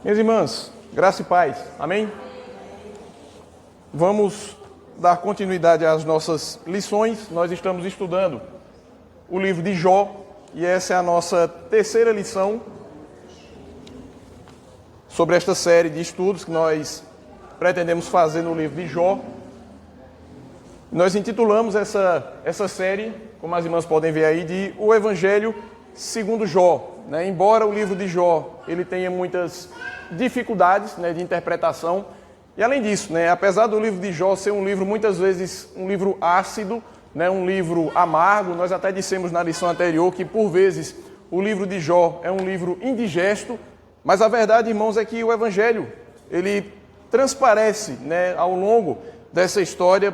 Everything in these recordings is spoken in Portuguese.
Minhas irmãs, graça e paz, amém? Vamos dar continuidade às nossas lições. Nós estamos estudando o livro de Jó e essa é a nossa terceira lição sobre esta série de estudos que nós pretendemos fazer no livro de Jó. Nós intitulamos essa série, como as irmãs podem ver aí, de O Evangelho segundo Jó. Embora o livro de Jó ele tenha muitas dificuldades de interpretação, e além disso, apesar do livro de Jó ser um livro muitas vezes um livro ácido, um livro amargo, nós até dissemos na lição anterior que por vezes o livro de Jó é um livro indigesto, mas a verdade, irmãos, é que o Evangelho ele transparece ao longo dessa história,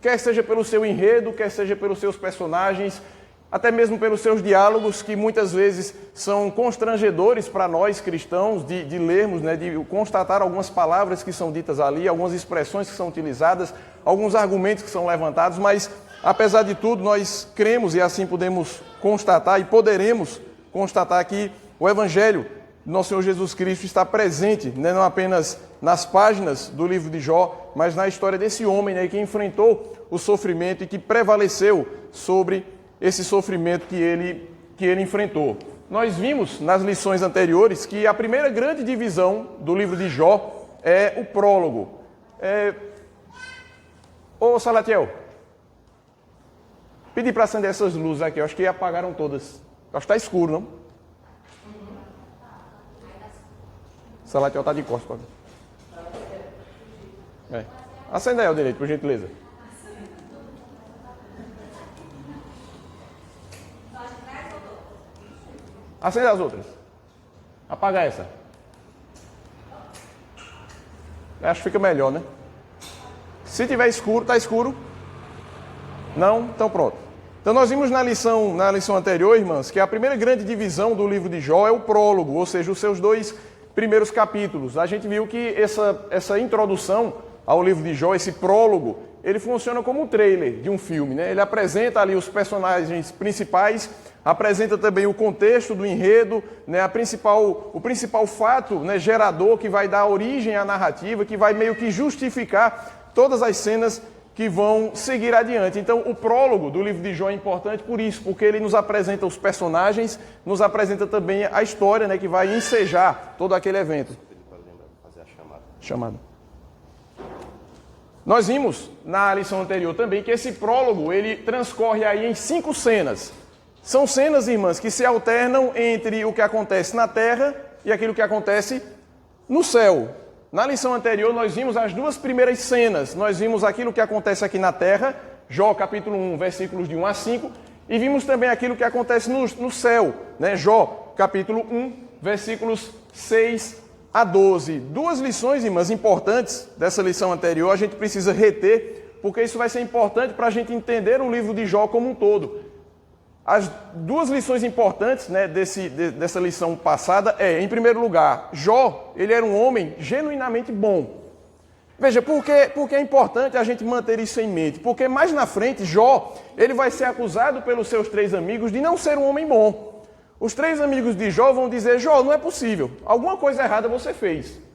quer seja pelo seu enredo, quer seja pelos seus personagens, até mesmo pelos seus diálogos, que muitas vezes são constrangedores para nós cristãos de lermos, de constatar algumas palavras que são ditas ali, algumas expressões que são utilizadas, alguns argumentos que são levantados, mas apesar de tudo nós cremos e assim podemos constatar e poderemos constatar que o Evangelho do nosso Senhor Jesus Cristo está presente, não apenas nas páginas do livro de Jó, mas na história desse homem que enfrentou o sofrimento e que prevaleceu sobre esse sofrimento que ele enfrentou. Nós vimos nas lições anteriores que a primeira grande divisão do livro de Jó é o prólogo. Ô Salatiel, pedi para acender essas luzes aqui, eu acho que apagaram todas. Eu acho que está escuro, não? Salatiel está de costas. Acenda aí ao direito, por gentileza. Acenda as outras. Apaga essa. Acho que fica melhor, né? Se tiver escuro, tá escuro? Não? Então pronto. Então nós vimos na lição anterior, irmãs, que a primeira grande divisão do livro de Jó é o prólogo, ou seja, os seus dois primeiros capítulos. A gente viu que essa introdução ao livro de Jó, esse prólogo, ele funciona como um trailer de um filme, Ele apresenta ali os personagens principais, apresenta também o contexto do enredo, o principal fato gerador que vai dar origem à narrativa, que vai meio que justificar todas as cenas que vão seguir adiante. Então, o prólogo do livro de Jó é importante por isso, porque ele nos apresenta os personagens, nos apresenta também a história que vai ensejar todo aquele evento. Fazer a chamada. Nós vimos na lição anterior também que esse prólogo ele transcorre aí em 5 cenas. São cenas, irmãs, que se alternam entre o que acontece na terra e aquilo que acontece no céu. Na lição anterior, nós vimos as duas primeiras cenas. Nós vimos aquilo que acontece aqui na terra, Jó capítulo 1, versículos de 1 a 5, e vimos também aquilo que acontece no céu, Jó capítulo 1, versículos 6 a 12. Duas lições, irmãs, importantes dessa lição anterior, a gente precisa reter, porque isso vai ser importante para a gente entender o livro de Jó como um todo. As duas lições importantes dessa lição passada em primeiro lugar, Jó, ele era um homem genuinamente bom. Veja, por que é importante a gente manter isso em mente? Porque mais na frente, Jó, ele vai ser acusado pelos seus 3 amigos de não ser um homem bom. Os 3 amigos de Jó vão dizer, Jó, não é possível, alguma coisa errada você fez.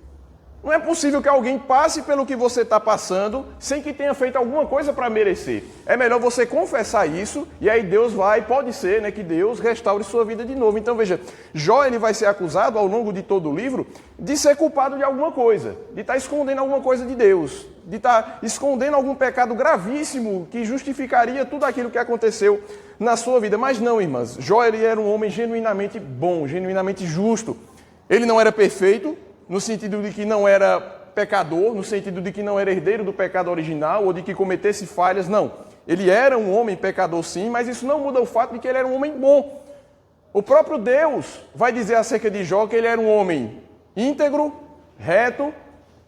Não é possível que alguém passe pelo que você está passando sem que tenha feito alguma coisa para merecer. É melhor você confessar isso e aí Deus pode ser que Deus restaure sua vida de novo. Então veja, Jó ele vai ser acusado ao longo de todo o livro de ser culpado de alguma coisa, de estar escondendo alguma coisa de Deus, de estar escondendo algum pecado gravíssimo que justificaria tudo aquilo que aconteceu na sua vida. Mas não, irmãs, Jó ele era um homem genuinamente bom, genuinamente justo. Ele não era perfeito, no sentido de que não era pecador, no sentido de que não era herdeiro do pecado original ou de que cometesse falhas, não. Ele era um homem pecador sim, mas isso não muda o fato de que ele era um homem bom. O próprio Deus vai dizer acerca de Jó que ele era um homem íntegro, reto,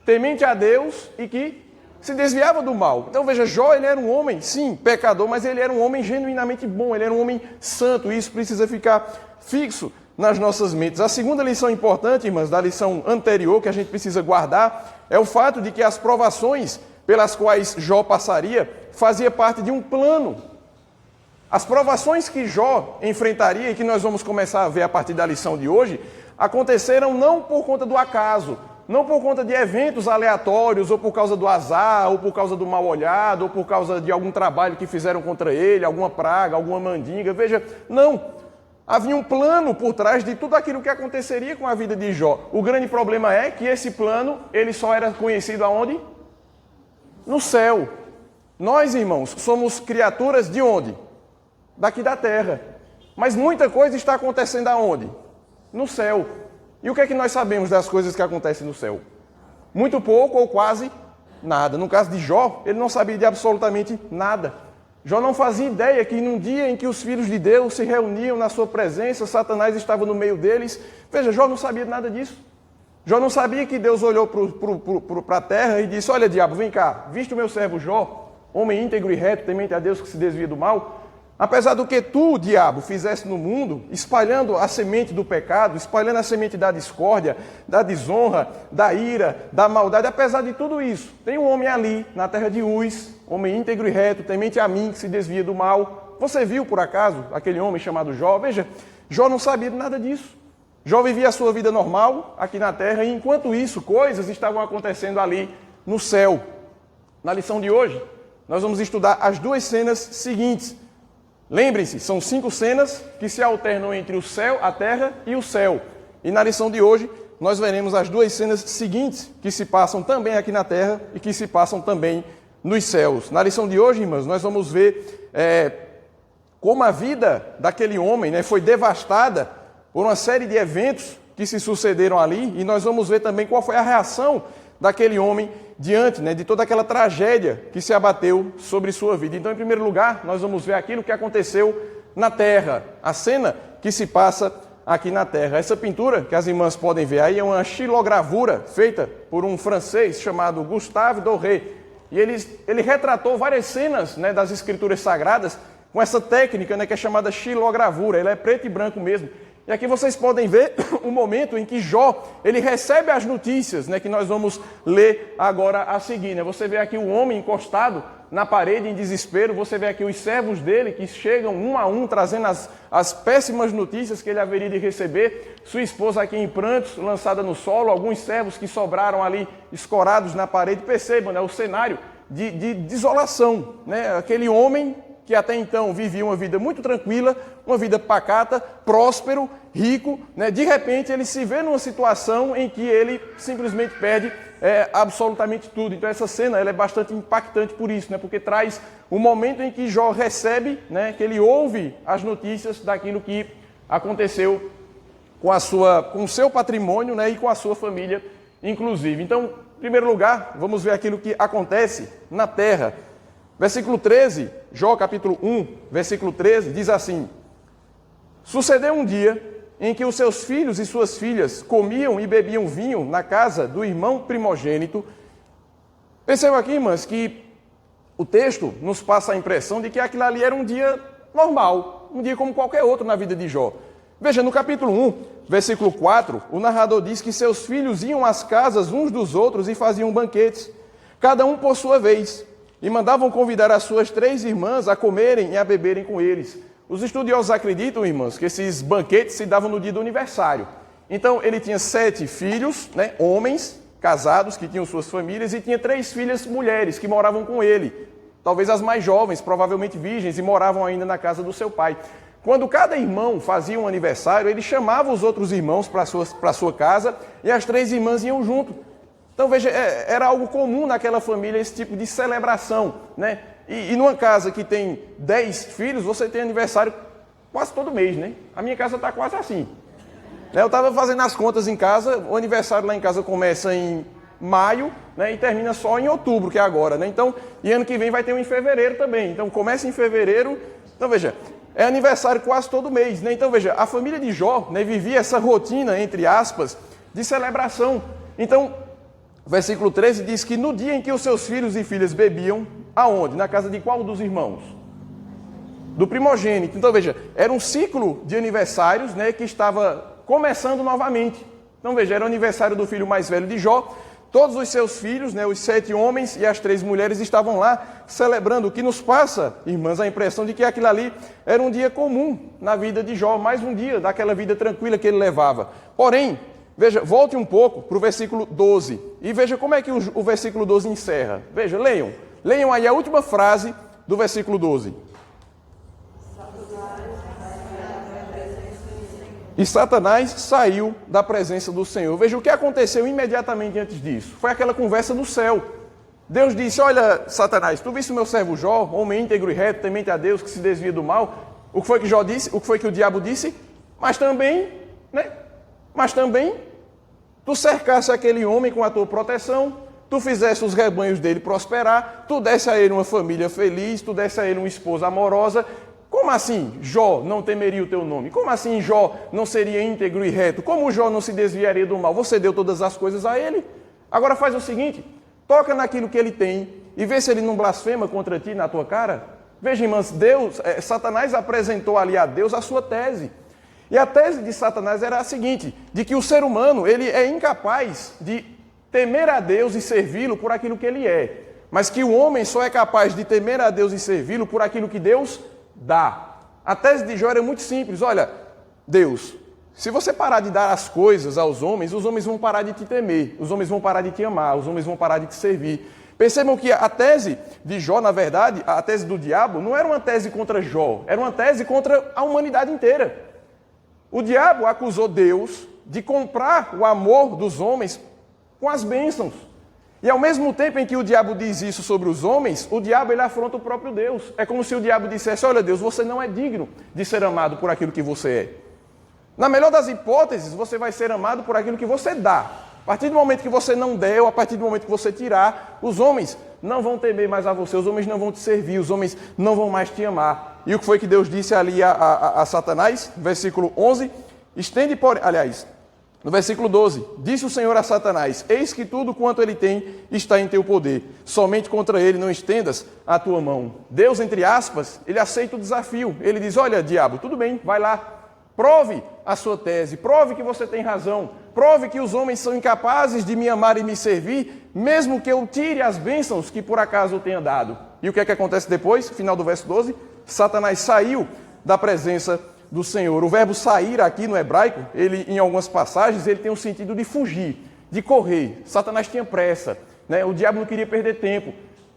temente a Deus e que se desviava do mal. Então veja, Jó ele era um homem, sim, pecador, mas ele era um homem genuinamente bom, ele era um homem santo, e isso precisa ficar fixo nas nossas mentes. A segunda lição importante, irmãs, da lição anterior, que a gente precisa guardar, é o fato de que as provações pelas quais Jó passaria fazia parte de um plano As provações que Jó enfrentaria e que nós vamos começar a ver a partir da lição de hoje, aconteceram não por conta do acaso, não por conta de eventos aleatórios, ou por causa do azar, ou por causa do mal olhado, ou por causa de algum trabalho que fizeram contra ele, alguma praga, alguma mandinga. Veja, não. Havia um plano por trás de tudo aquilo que aconteceria com a vida de Jó. O grande problema é que esse plano, ele só era conhecido aonde? No céu. Nós, irmãos, somos criaturas de onde? Daqui da terra. Mas muita coisa está acontecendo aonde? No céu. E o que é que nós sabemos das coisas que acontecem no céu? Muito pouco ou quase nada. No caso de Jó, ele não sabia de absolutamente nada. Jó não fazia ideia que num dia em que os filhos de Deus se reuniam na sua presença, Satanás estava no meio deles. Veja, Jó não sabia nada disso. Jó não sabia que Deus olhou para a terra e disse: olha, diabo, vem cá, viste o meu servo Jó, homem íntegro e reto, temente a Deus, que se desvia do mal? Apesar do que tu, diabo, fizeste no mundo, espalhando a semente do pecado, espalhando a semente da discórdia, da desonra, da ira, da maldade, apesar de tudo isso, tem um homem ali, na terra de Uz, homem íntegro e reto, temente a mim, que se desvia do mal. Você viu, por acaso, aquele homem chamado Jó? Veja, Jó não sabia de nada disso. Jó vivia a sua vida normal aqui na terra, e enquanto isso, coisas estavam acontecendo ali no céu. Na lição de hoje, nós vamos estudar as duas cenas seguintes. Lembrem-se, são 5 cenas que se alternam entre o céu, a terra e o céu. E na lição de hoje, nós veremos as duas cenas seguintes que se passam também aqui na terra e que se passam também nos céus. Na lição de hoje, irmãos, nós vamos ver como a vida daquele homem foi devastada por uma série de eventos que se sucederam ali, e nós vamos ver também qual foi a reação daquele homem diante de toda aquela tragédia que se abateu sobre sua vida. Então, em primeiro lugar, nós vamos ver aquilo que aconteceu na terra, a cena que se passa aqui na terra. Essa pintura que as irmãs podem ver aí é uma xilogravura feita por um francês chamado Gustave Doré. E ele retratou várias cenas das escrituras sagradas com essa técnica que é chamada xilogravura. Ela é preto e branco mesmo. E aqui vocês podem ver o momento em que Jó, ele recebe as notícias que nós vamos ler agora a seguir. Você vê aqui o homem encostado na parede em desespero, você vê aqui os servos dele que chegam um a um trazendo as péssimas notícias que ele haveria de receber, sua esposa aqui em prantos, lançada no solo, alguns servos que sobraram ali escorados na parede. Percebam, o cenário de desolação, aquele homem que até então vivia uma vida muito tranquila, uma vida pacata, próspero, rico, de repente ele se vê numa situação em que ele simplesmente perde absolutamente tudo. Então essa cena ela é bastante impactante por isso, porque traz o momento em que Jó recebe, que ele ouve as notícias daquilo que aconteceu com o seu patrimônio e com a sua família, inclusive. Então, em primeiro lugar, vamos ver aquilo que acontece na terra. Versículo 13, Jó capítulo 1, versículo 13, diz assim: sucedeu um dia em que os seus filhos e suas filhas comiam e bebiam vinho na casa do irmão primogênito. Percebam aqui, irmãs, que o texto nos passa a impressão de que aquilo ali era um dia normal, um dia como qualquer outro na vida de Jó. Veja, no capítulo 1, versículo 4, o narrador diz que seus filhos iam às casas uns dos outros e faziam banquetes, cada um por sua vez, e mandavam convidar as suas 3 irmãs a comerem e a beberem com eles. Os estudiosos acreditam, irmãos, que esses banquetes se davam no dia do aniversário. Então, ele tinha 7 filhos, homens, casados, que tinham suas famílias, e tinha 3 filhas mulheres, que moravam com ele. Talvez as mais jovens, provavelmente virgens, e moravam ainda na casa do seu pai. Quando cada irmão fazia um aniversário, ele chamava os outros irmãos para a sua casa, e as 3 irmãs iam junto. Então, veja, era algo comum naquela família esse tipo de celebração, E numa casa que tem 10 filhos, você tem aniversário quase todo mês, A minha casa está quase assim. Eu estava fazendo as contas em casa, o aniversário lá em casa começa em maio, e termina só em outubro, que é agora, Então, e ano que vem vai ter um em fevereiro também. Então, começa em fevereiro. Então, veja, é aniversário quase todo mês, Então, veja, a família de Jó, vivia essa rotina, entre aspas, de celebração. Então, versículo 13 diz que no dia em que os seus filhos e filhas bebiam, aonde? Na casa de qual dos irmãos? Do primogênito. Então veja, era um ciclo de aniversários que estava começando novamente. Então veja, era o aniversário do filho mais velho de Jó, Todos os seus filhos, né, os 7 homens e as 3 mulheres estavam lá celebrando, o que nos passa, irmãs, a impressão de que aquilo ali era um dia comum na vida de Jó, mais um dia daquela vida tranquila que ele levava. Porém, veja, volte um pouco para o versículo 12 e veja como é que o versículo 12 encerra. Veja, leiam aí a última frase do versículo 12. E Satanás saiu da presença do Senhor. Veja o que aconteceu imediatamente antes disso. Foi aquela conversa no céu. Deus disse, olha, Satanás, tu viste o meu servo Jó, homem íntegro e reto, temente a Deus, que se desvia do mal. O que foi que Jó disse? O que foi que o diabo disse? Mas também, tu cercasse aquele homem com a tua proteção, tu fizesse os rebanhos dele prosperar, tu desse a ele uma família feliz, tu desse a ele uma esposa amorosa. Como assim Jó não temeria o teu nome? Como assim Jó não seria íntegro e reto? Como Jó não se desviaria do mal? Você deu todas as coisas a ele. Agora faz o seguinte, toca naquilo que ele tem e vê se ele não blasfema contra ti na tua cara. Veja, irmãs, Satanás apresentou ali a Deus a sua tese. E a tese de Satanás era a seguinte, de que o ser humano ele é incapaz de temer a Deus e servi-lo por aquilo que ele é. Mas que o homem só é capaz de temer a Deus e servi-lo por aquilo que Deus dá. A tese de Jó era muito simples. Olha, Deus, se você parar de dar as coisas aos homens, os homens vão parar de te temer, os homens vão parar de te amar, os homens vão parar de te servir. Percebam que a tese de Jó, na verdade, a tese do diabo, não era uma tese contra Jó, era uma tese contra a humanidade inteira. O diabo acusou Deus de comprar o amor dos homens com as bênçãos. E ao mesmo tempo em que o diabo diz isso sobre os homens, o diabo ele afronta o próprio Deus. É como se o diabo dissesse, olha Deus, você não é digno de ser amado por aquilo que você é. Na melhor das hipóteses, você vai ser amado por aquilo que você dá. A partir do momento que você não der, ou a partir do momento que você tirar, os homens não vão temer mais a você, os homens não vão te servir, os homens não vão mais te amar. E o que foi que Deus disse ali a Satanás? Versículo 11, no versículo 12, disse o Senhor a Satanás, eis que tudo quanto ele tem está em teu poder, somente contra ele não estendas a tua mão. Deus, entre aspas, ele aceita o desafio, ele diz, olha diabo, tudo bem, vai lá, prove a sua tese, prove que você tem razão, prove que os homens são incapazes de me amar e me servir, mesmo que eu tire as bênçãos que por acaso eu tenha dado. E o que é que acontece depois? Final do verso 12, Satanás saiu da presença do Senhor. O verbo sair aqui no hebraico, ele em algumas passagens, ele tem o sentido de fugir, de correr. Satanás tinha pressa, né? O diabo não queria perder tempo.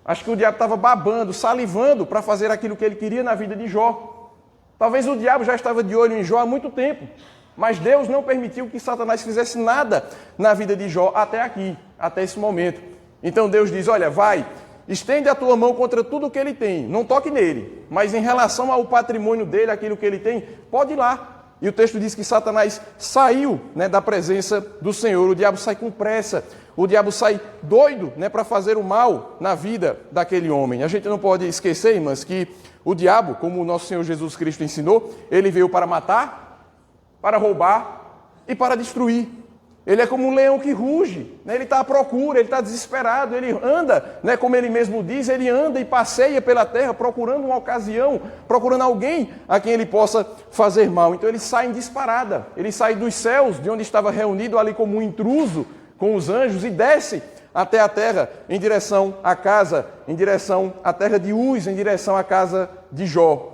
Acho que o diabo estava babando, salivando para fazer aquilo que ele queria na vida de Jó. Talvez o diabo já estava de olho em Jó há muito tempo, mas Deus não permitiu que Satanás fizesse nada na vida de Jó até aqui, até esse momento. Então Deus diz, olha, vai, estende a tua mão contra tudo o que ele tem, não toque nele, mas em relação ao patrimônio dele, aquilo que ele tem, pode ir lá. E o texto diz que Satanás saiu, né, da presença do Senhor, o diabo sai com pressa, o diabo sai doido, né, para fazer o mal na vida daquele homem. A gente não pode esquecer, irmãs, que o diabo, como o nosso Senhor Jesus Cristo ensinou, ele veio para matar, para roubar e para destruir. Ele é como um leão que ruge, né? Ele está à procura, ele está desesperado, ele anda, né? Como ele mesmo diz, ele anda e passeia pela terra procurando uma ocasião, procurando alguém a quem ele possa fazer mal. Então ele sai em disparada, ele sai dos céus, de onde estava reunido ali como um intruso com os anjos e desce até a terra em direção à casa, em direção à terra de Uz, em direção à casa de Jó.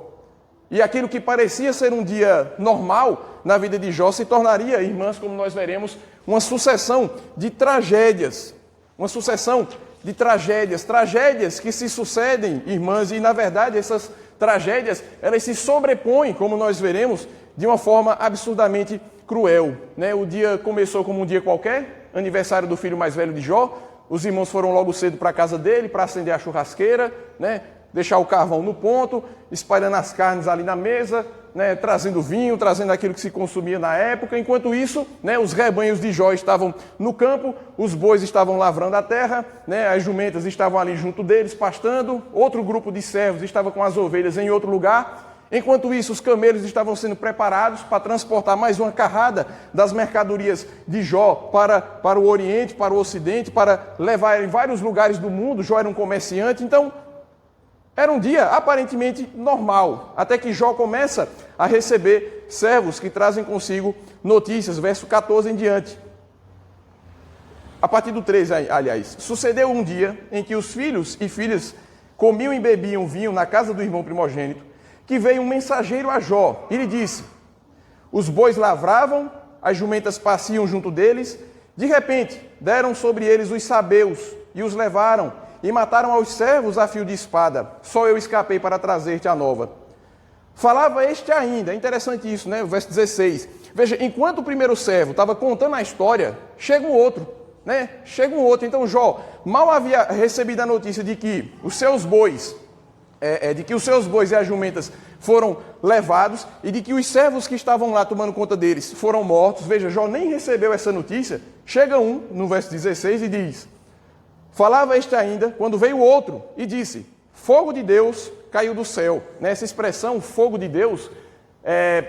E aquilo que parecia ser um dia normal na vida de Jó se tornaria, irmãs, como nós veremos, uma sucessão de tragédias. Uma sucessão de tragédias. Tragédias que se sucedem, irmãs, e na verdade essas tragédias, elas se sobrepõem, como nós veremos, de uma forma absurdamente cruel, né? O dia começou como um dia qualquer, aniversário do filho mais velho de Jó. Os irmãos foram logo cedo para a casa dele para acender a churrasqueira, né? Deixar o carvão no ponto, espalhando as carnes ali na mesa, né, trazendo vinho, trazendo aquilo que se consumia na época. Enquanto isso, né, os rebanhos de Jó estavam no campo, os bois estavam lavrando a terra, né, as jumentas estavam ali junto deles, pastando, outro grupo de servos estava com as ovelhas em outro lugar. Enquanto isso, os camelos estavam sendo preparados para transportar mais uma carrada das mercadorias de Jó para o Oriente, para o Ocidente, para levar em vários lugares do mundo. Jó era um comerciante, então era um dia aparentemente normal, até que Jó começa a receber servos que trazem consigo notícias, verso 14 em diante. a partir do 13, aliás. Sucedeu um dia em que os filhos e filhas comiam e bebiam vinho na casa do irmão primogênito, que veio um mensageiro a Jó e lhe disse: os bois lavravam, as jumentas passiam junto deles. De repente, deram sobre eles os sabeus e os levaram e mataram aos servos a fio de espada. Só eu escapei para trazer-te a nova. Falava este ainda, é interessante isso, né? O verso 16. Veja, enquanto o primeiro servo estava contando a história, chega um outro, né? Chega um outro. Então Jó mal havia recebido a notícia de que os seus bois, e as jumentas foram levados e de que os servos que estavam lá tomando conta deles foram mortos. Veja, Jó nem recebeu essa notícia. Chega um, no verso 16, e diz: falava este ainda, quando veio outro, e disse: fogo de Deus caiu do céu. Essa expressão, fogo de Deus,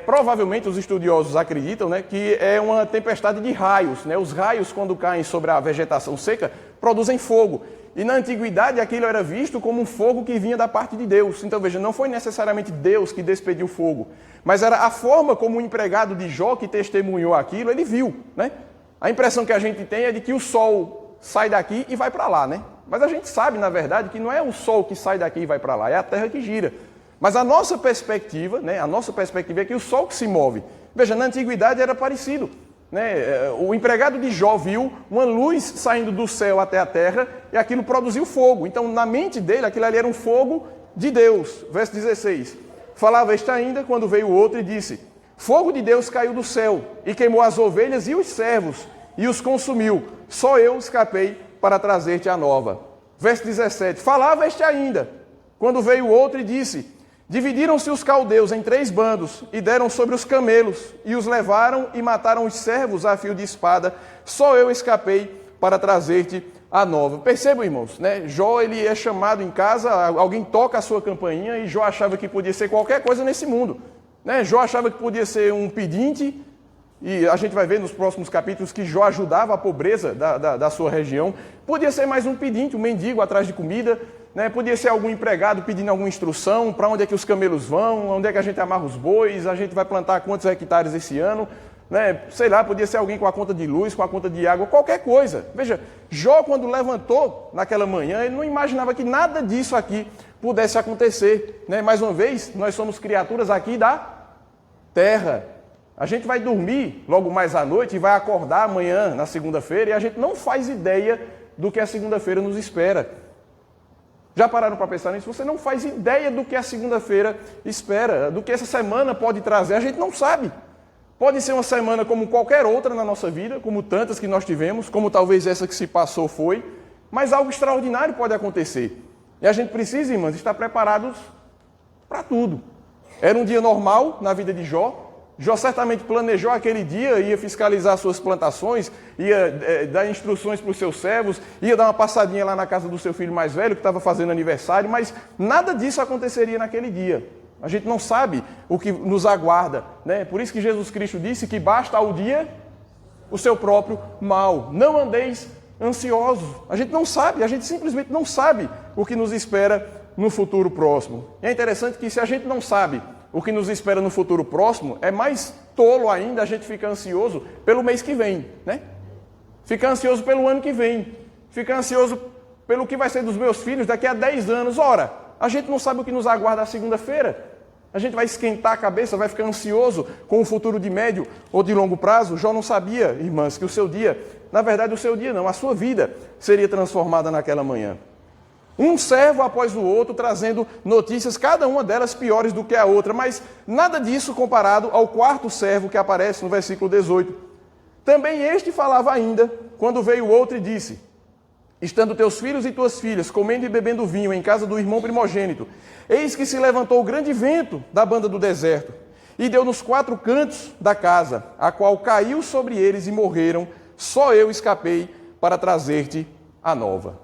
provavelmente os estudiosos acreditam, né, que é uma tempestade de raios. Né? Os raios, quando caem sobre a vegetação seca, produzem fogo. E na antiguidade aquilo era visto como um fogo que vinha da parte de Deus. Então veja, não foi necessariamente Deus que despediu fogo, mas era a forma como o empregado de Jó, que testemunhou aquilo, ele viu. Né? A impressão que a gente tem é de que o sol sai daqui e vai para lá, né? Mas a gente sabe, na verdade, que não é o sol que sai daqui e vai para lá, é a terra que gira. Mas a nossa perspectiva, né, é que o sol que se move. Veja, na antiguidade era parecido. Né? O empregado de Jó viu uma luz saindo do céu até a terra e aquilo produziu fogo. Então, na mente dele, aquilo ali era um fogo de Deus. Verso 16. Falava este ainda, quando veio outro e disse: fogo de Deus caiu do céu e queimou as ovelhas e os servos e os consumiu. Só eu escapei para trazer-te a nova. Verso 17. Falava este ainda, quando veio outro e disse: dividiram-se os caldeus em 3 bandos e deram sobre os camelos e os levaram e mataram os servos a fio de espada. Só eu escapei para trazer-te a nova. Percebam, irmãos, né? Jó, ele é chamado em casa, alguém toca a sua campainha e Jó achava que podia ser qualquer coisa nesse mundo. Né? Jó achava que podia ser um pedinte, e a gente vai ver nos próximos capítulos que Jó ajudava a pobreza da sua região. Podia ser mais um pedinte, um mendigo atrás de comida, né? Podia ser algum empregado pedindo alguma instrução, para onde é que os camelos vão, onde é que a gente amarra os bois, a gente vai plantar quantos hectares esse ano, né? Sei lá, podia ser alguém com a conta de luz, com a conta de água, qualquer coisa. Veja, Jó, quando levantou naquela manhã, ele não imaginava que nada disso aqui pudesse acontecer. Né? Mais uma vez, nós somos criaturas aqui da terra. A gente vai dormir logo mais à noite e vai acordar amanhã, na segunda-feira, e a gente não faz ideia do que a segunda-feira nos espera. Já pararam para pensar nisso? Você não faz ideia do que a segunda-feira espera, do que essa semana pode trazer, a gente não sabe. Pode ser uma semana como qualquer outra na nossa vida, como tantas que nós tivemos, como talvez essa que se passou foi, mas algo extraordinário pode acontecer. E a gente precisa, irmãos, estar preparados para tudo. Era um dia normal na vida de Jó. Jó certamente planejou aquele dia, ia fiscalizar suas plantações, ia dar instruções para os seus servos, ia dar uma passadinha lá na casa do seu filho mais velho, que estava fazendo aniversário, mas nada disso aconteceria naquele dia. A gente não sabe o que nos aguarda, né? Por isso que Jesus Cristo disse que basta ao dia o seu próprio mal. Não andeis ansiosos. A gente não sabe, a gente simplesmente não sabe o que nos espera no futuro próximo. E é interessante que se a gente não sabe o que nos espera no futuro próximo, é mais tolo ainda a gente ficar ansioso pelo mês que vem, né? Ficar ansioso pelo ano que vem. Ficar ansioso pelo que vai ser dos meus filhos daqui a 10 anos. Ora, a gente não sabe o que nos aguarda a segunda-feira. A gente vai esquentar a cabeça, vai ficar ansioso com o futuro de médio ou de longo prazo. Jó não sabia, irmãs, que o seu dia, na verdade o seu dia não, a sua vida seria transformada naquela manhã. Um servo após o outro, trazendo notícias, cada uma delas piores do que a outra, mas nada disso comparado ao 4º servo que aparece no versículo 18. Também este falava ainda, quando veio outro e disse: estando teus filhos e tuas filhas comendo e bebendo vinho em casa do irmão primogênito, eis que se levantou o grande vento da banda do deserto, e deu nos 4 cantos da casa, a qual caiu sobre eles e morreram. Só eu escapei para trazer-te a nova.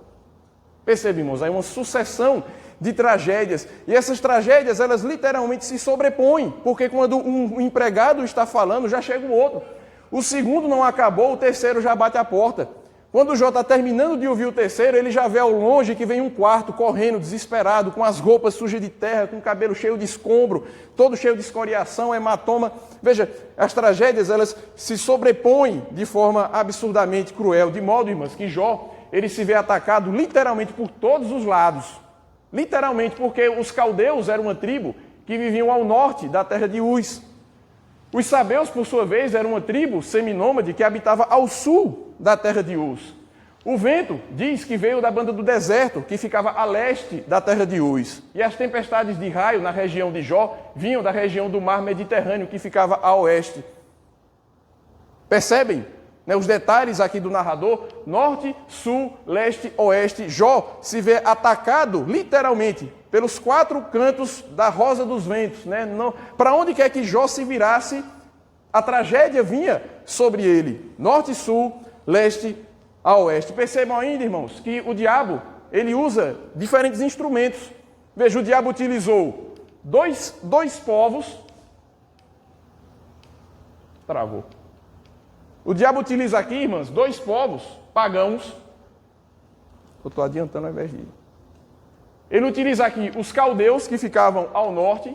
Percebe, irmãos, aí uma sucessão de tragédias, e essas tragédias, elas literalmente se sobrepõem, porque quando um empregado está falando, já chega o outro. O segundo não acabou, o terceiro já bate a porta. Quando Jó está terminando de ouvir o terceiro, ele já vê ao longe que vem um quarto correndo, desesperado, com as roupas sujas de terra, com o cabelo cheio de escombro, todo cheio de escoriação, hematoma. Veja, as tragédias, elas se sobrepõem de forma absurdamente cruel, de modo, irmãos, que Jó, ele se vê atacado literalmente por todos os lados. Literalmente, porque os caldeus eram uma tribo que viviam ao norte da terra de Uz. Os sabeus, por sua vez, eram uma tribo seminômade que habitava ao sul da terra de Uz. O vento diz que veio da banda do deserto, que ficava a leste da terra de Uz. E as tempestades de raio na região de Jó vinham da região do mar Mediterrâneo, que ficava a oeste. Percebem, né, os detalhes aqui do narrador? Norte, sul, leste, oeste. Jó se vê atacado, literalmente, pelos quatro cantos da rosa dos ventos. Né? Para onde quer que Jó se virasse, a tragédia vinha sobre ele. Norte, sul, leste, a oeste. Percebam ainda, irmãos, que o diabo, ele usa diferentes instrumentos. Veja, o diabo utilizou dois povos. Travou. O diabo utiliza aqui, irmãos, dois povos pagãos. Eu estou adiantando ao invés de... Ele utiliza aqui os caldeus, que ficavam ao norte,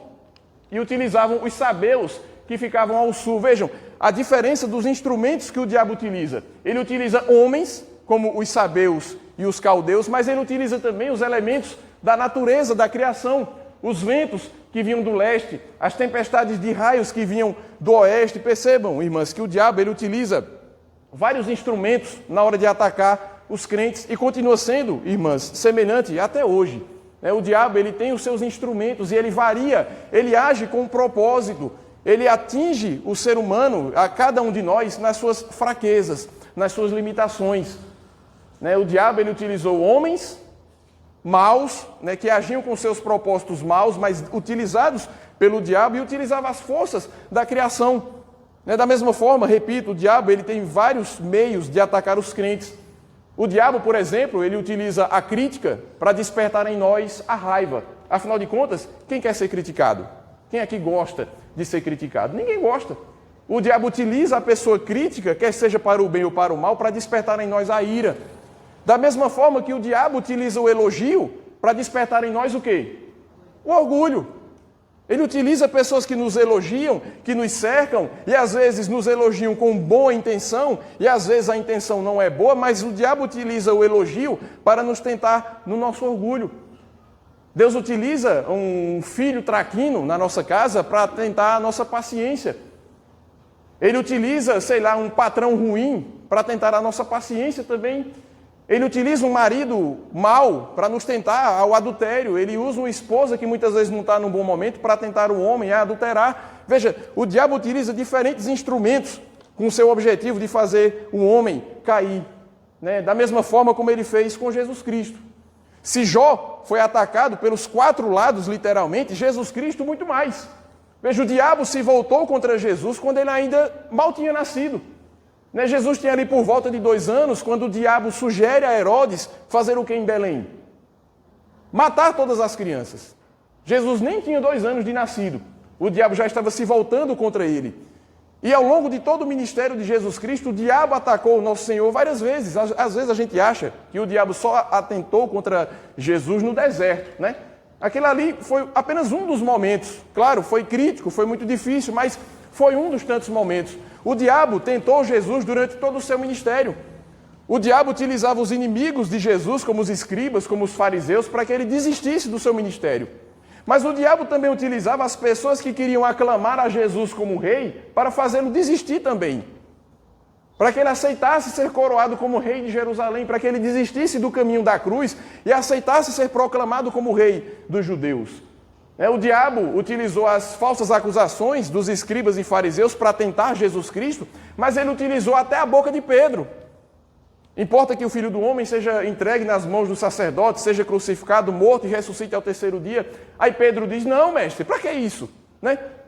e utilizavam os sabeus, que ficavam ao sul. Vejam, a diferença dos instrumentos que o diabo utiliza. Ele utiliza homens, como os sabeus e os caldeus, mas ele utiliza também os elementos da natureza, da criação. Os ventos que vinham do leste, as tempestades de raios que vinham do oeste. Percebam, irmãs, que o diabo ele utiliza vários instrumentos na hora de atacar os crentes e continua sendo, irmãs, semelhante até hoje. O diabo ele tem os seus instrumentos e ele varia, ele age com um propósito, ele atinge o ser humano, a cada um de nós, nas suas fraquezas, nas suas limitações. O diabo ele utilizou homens maus, que agiam com seus propósitos maus, mas utilizados pelo diabo, e utilizava as forças da criação. Da mesma forma, repito, o diabo ele tem vários meios de atacar os crentes. O diabo, por exemplo, ele utiliza a crítica para despertar em nós a raiva. Afinal de contas, quem quer ser criticado? Quem aqui gosta de ser criticado? Ninguém gosta. O diabo utiliza a pessoa crítica, quer seja para o bem ou para o mal, para despertar em nós a ira. Da mesma forma que o diabo utiliza o elogio para despertar em nós o quê? O orgulho. Ele utiliza pessoas que nos elogiam, que nos cercam, e às vezes nos elogiam com boa intenção, e às vezes a intenção não é boa, mas o diabo utiliza o elogio para nos tentar no nosso orgulho. Deus utiliza um filho traquino na nossa casa para tentar a nossa paciência. Ele utiliza, um patrão ruim para tentar a nossa paciência também. Ele utiliza um marido mau para nos tentar ao adultério. Ele usa uma esposa que muitas vezes não está num bom momento para tentar o homem a adulterar. Veja, o diabo utiliza diferentes instrumentos com o seu objetivo de fazer o homem cair. Da mesma forma como ele fez com Jesus Cristo. Se Jó foi atacado pelos quatro lados, literalmente, Jesus Cristo muito mais. Veja, o diabo se voltou contra Jesus quando ele ainda mal tinha nascido. Jesus tinha ali por volta de 2 anos, quando o diabo sugere a Herodes fazer o que em Belém? Matar todas as crianças. Jesus nem tinha 2 anos de nascido. O diabo já estava se voltando contra ele. E ao longo de todo o ministério de Jesus Cristo, o diabo atacou o nosso Senhor várias vezes. Às vezes a gente acha que o diabo só atentou contra Jesus no deserto, Aquele ali foi apenas um dos momentos. Claro, foi crítico, foi muito difícil, mas foi um dos tantos momentos. O diabo tentou Jesus durante todo o seu ministério. O diabo utilizava os inimigos de Jesus, como os escribas, como os fariseus, para que ele desistisse do seu ministério. Mas o diabo também utilizava as pessoas que queriam aclamar a Jesus como rei, para fazê-lo desistir também. Para que ele aceitasse ser coroado como rei de Jerusalém, para que ele desistisse do caminho da cruz e aceitasse ser proclamado como rei dos judeus. O diabo utilizou as falsas acusações dos escribas e fariseus para tentar Jesus Cristo, mas ele utilizou até a boca de Pedro. Importa que o Filho do Homem seja entregue nas mãos dos sacerdotes, seja crucificado, morto e ressuscite ao 3º dia. Aí Pedro diz, não, mestre, para que isso?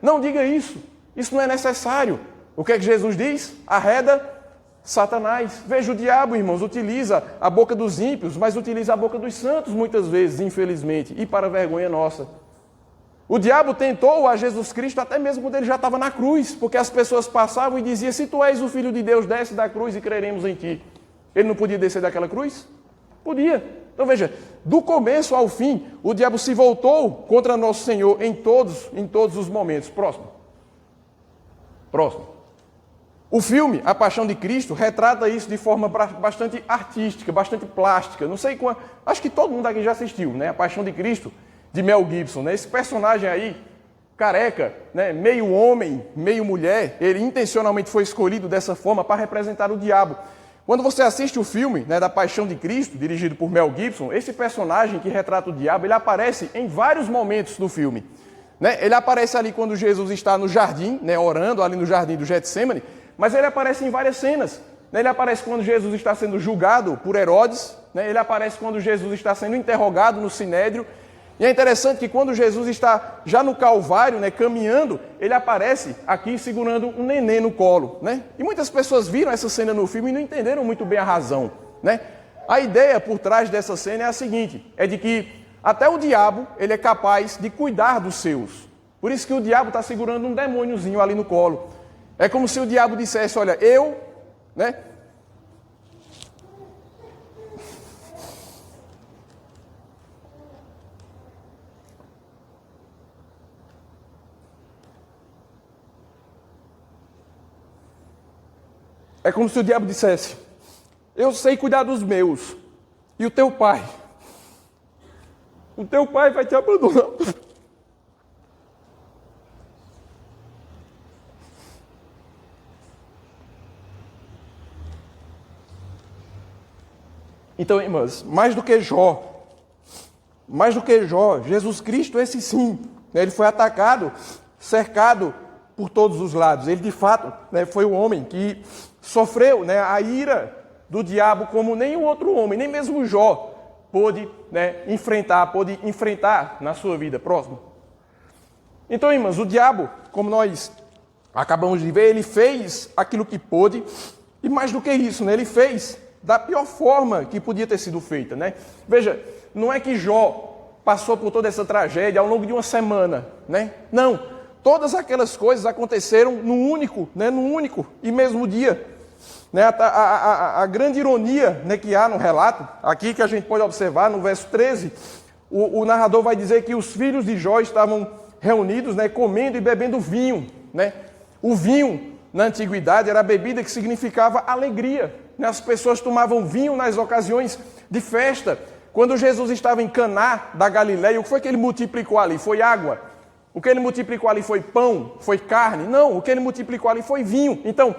Não diga isso, isso não é necessário. O que é que Jesus diz? Arreda Satanás. Veja, o diabo, irmãos, utiliza a boca dos ímpios, mas utiliza a boca dos santos muitas vezes, infelizmente, e para vergonha nossa. O diabo tentou a Jesus Cristo até mesmo quando ele já estava na cruz, porque as pessoas passavam e diziam, se tu és o Filho de Deus, desce da cruz e creremos em ti. Ele não podia descer daquela cruz? Podia. Então veja, do começo ao fim, o diabo se voltou contra nosso Senhor em todos os momentos. Próximo. O filme A Paixão de Cristo retrata isso de forma bastante artística, bastante plástica. Não sei qual, acho que todo mundo aqui já assistiu, né? A Paixão de Cristo, de Mel Gibson, né? Esse personagem aí, careca, né? Meio homem, meio mulher, ele intencionalmente foi escolhido dessa forma para representar o diabo. Quando você assiste o filme, né, da Paixão de Cristo, dirigido por Mel Gibson, esse personagem que retrata o diabo, ele aparece em vários momentos do filme. Né? Ele aparece ali quando Jesus está no jardim, né, orando ali no jardim do Getsemane, mas ele aparece em várias cenas. Né? Ele aparece quando Jesus está sendo julgado por Herodes, né? Ele aparece quando Jesus está sendo interrogado no Sinédrio. E é interessante que quando Jesus está já no Calvário, né, caminhando, ele aparece aqui segurando um neném no colo. Né? E muitas pessoas viram essa cena no filme e não entenderam muito bem a razão. Né? A ideia por trás dessa cena é a seguinte, é de que até o diabo ele é capaz de cuidar dos seus. Por isso que o diabo está segurando um demôniozinho ali no colo. É como se o diabo dissesse, olha, né? É como se o diabo dissesse, eu sei cuidar dos meus, e o teu pai vai te abandonar. Então, irmãs, mais do que Jó, Jesus Cristo, esse sim, né, ele foi atacado, cercado por todos os lados. Ele, de fato, né, foi o homem que sofreu, né, a ira do diabo como nenhum outro homem, nem mesmo Jó pôde, né, enfrentar na sua vida. Próximo. Então, irmãos, o diabo, como nós acabamos de ver, ele fez aquilo que pôde, e mais do que isso, né, ele fez da pior forma que podia ter sido feita. Né? Veja, não é que Jó passou por toda essa tragédia ao longo de uma semana. Né? Não, todas aquelas coisas aconteceram num único e mesmo dia. Né? A grande ironia, né, que há no relato, aqui que a gente pode observar no verso 13, o narrador vai dizer que os filhos de Jó estavam reunidos, né, comendo e bebendo vinho. Né? O vinho, na antiguidade, era a bebida que significava alegria. Né? As pessoas tomavam vinho nas ocasiões de festa. Quando Jesus estava em Caná da Galileia, o que foi que ele multiplicou ali? Foi água. O que ele multiplicou ali foi pão, foi carne? Não, o que ele multiplicou ali foi vinho. Então,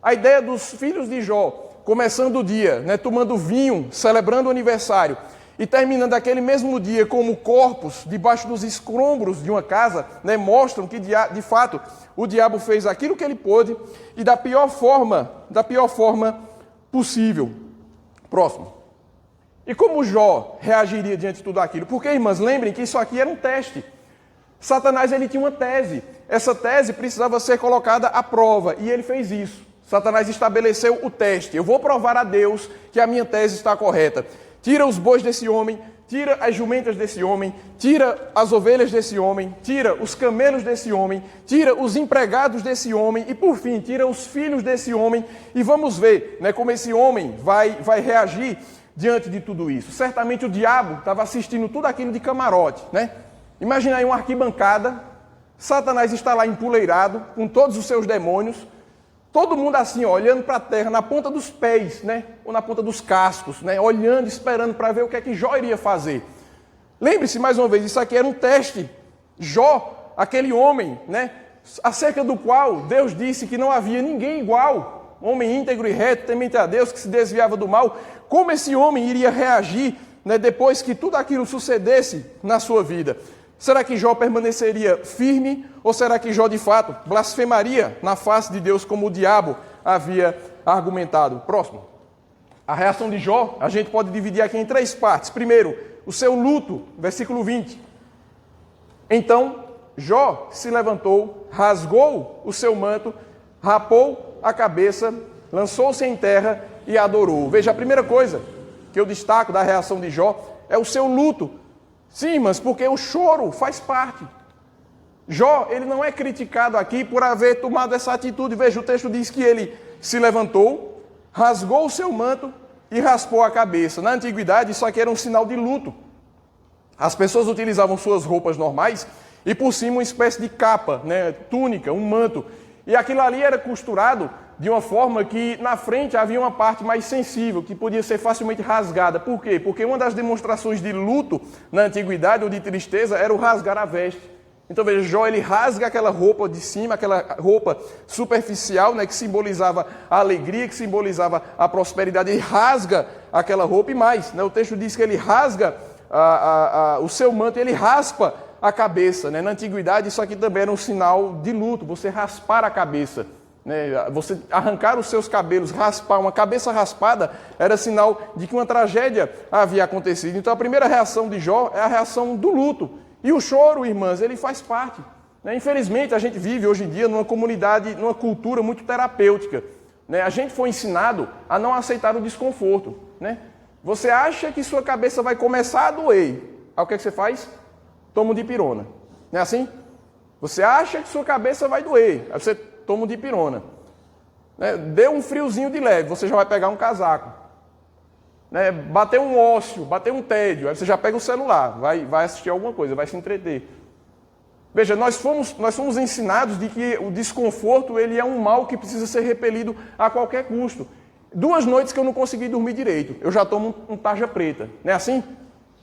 a ideia dos filhos de Jó, começando o dia, né, tomando vinho, celebrando o aniversário, e terminando aquele mesmo dia como corpos debaixo dos escombros de uma casa, né, mostram que, de fato, o diabo fez aquilo que ele pôde e da pior forma possível. Próximo. E como Jó reagiria diante de tudo aquilo? Porque, irmãs, lembrem que isso aqui era um teste. Satanás, ele tinha uma tese. Essa tese precisava ser colocada à prova, e ele fez isso. Satanás estabeleceu o teste. Eu vou provar a Deus que a minha tese está correta. Tira os bois desse homem, tira as jumentas desse homem, tira as ovelhas desse homem, tira os camelos desse homem, tira os empregados desse homem e, por fim, tira os filhos desse homem. E vamos ver, né, como esse homem vai reagir diante de tudo isso. Certamente o diabo estava assistindo tudo aquilo de camarote. Né? Imagina aí uma arquibancada, Satanás está lá empoleirado com todos os seus demônios, todo mundo assim, ó, olhando para a terra, na ponta dos pés, né? Ou na ponta dos cascos, né? Olhando, esperando para ver o que é que Jó iria fazer. Lembre-se, mais uma vez, isso aqui era um teste. Jó, aquele homem, né? Acerca do qual Deus disse que não havia ninguém igual, homem íntegro e reto, temente a Deus, que se desviava do mal. Como esse homem iria reagir, né, depois que tudo aquilo sucedesse na sua vida? Será que Jó permaneceria firme ou será que Jó, de fato, blasfemaria na face de Deus como o diabo havia argumentado? Próximo. A reação de Jó, a gente pode dividir aqui em 3 partes. Primeiro, o seu luto, versículo 20. Então, Jó se levantou, rasgou o seu manto, rapou a cabeça, lançou-se em terra e adorou. Veja, a primeira coisa que eu destaco da reação de Jó é o seu luto. Sim, mas porque o choro faz parte. Jó, ele não é criticado aqui por haver tomado essa atitude. Veja, o texto diz que ele se levantou, rasgou o seu manto, e raspou a cabeça. Na antiguidade, isso aqui era um sinal de luto. As pessoas utilizavam suas roupas normais e por cima uma espécie de capa, né, túnica, um manto. E aquilo ali era costurado de uma forma que na frente havia uma parte mais sensível, que podia ser facilmente rasgada. Por quê? Porque uma das demonstrações de luto na antiguidade ou de tristeza era o rasgar a veste. Então veja, Jó ele rasga aquela roupa de cima, aquela roupa superficial, né, que simbolizava a alegria, que simbolizava a prosperidade. Ele rasga aquela roupa e mais, né, o texto diz que ele rasga o seu manto, ele raspa a cabeça, né? Na antiguidade isso aqui também era um sinal de luto, você raspar a cabeça, né? Você arrancar os seus cabelos, raspar, uma cabeça raspada era sinal de que uma tragédia havia acontecido. Então a primeira reação de Jó é a reação do luto. E o choro, irmãs, ele faz parte, né? Infelizmente a gente vive hoje em dia numa comunidade, numa cultura muito terapêutica, né? A gente foi ensinado a não aceitar o desconforto, né? Você acha que sua cabeça vai começar a doer. Aí o que você faz? Toma um dipirona. Não é assim? Você acha que sua cabeça vai doer. Aí você toma um dipirona. Né? Deu um friozinho de leve, você já vai pegar um casaco. Né? Bateu um ócio, bateu um tédio, aí você já pega o celular, vai assistir alguma coisa, vai se entreter. Veja, nós fomos ensinados de que o desconforto ele é um mal que precisa ser repelido a qualquer custo. 2 noites que eu não consegui dormir direito, eu já tomo um tarja preta, não é assim?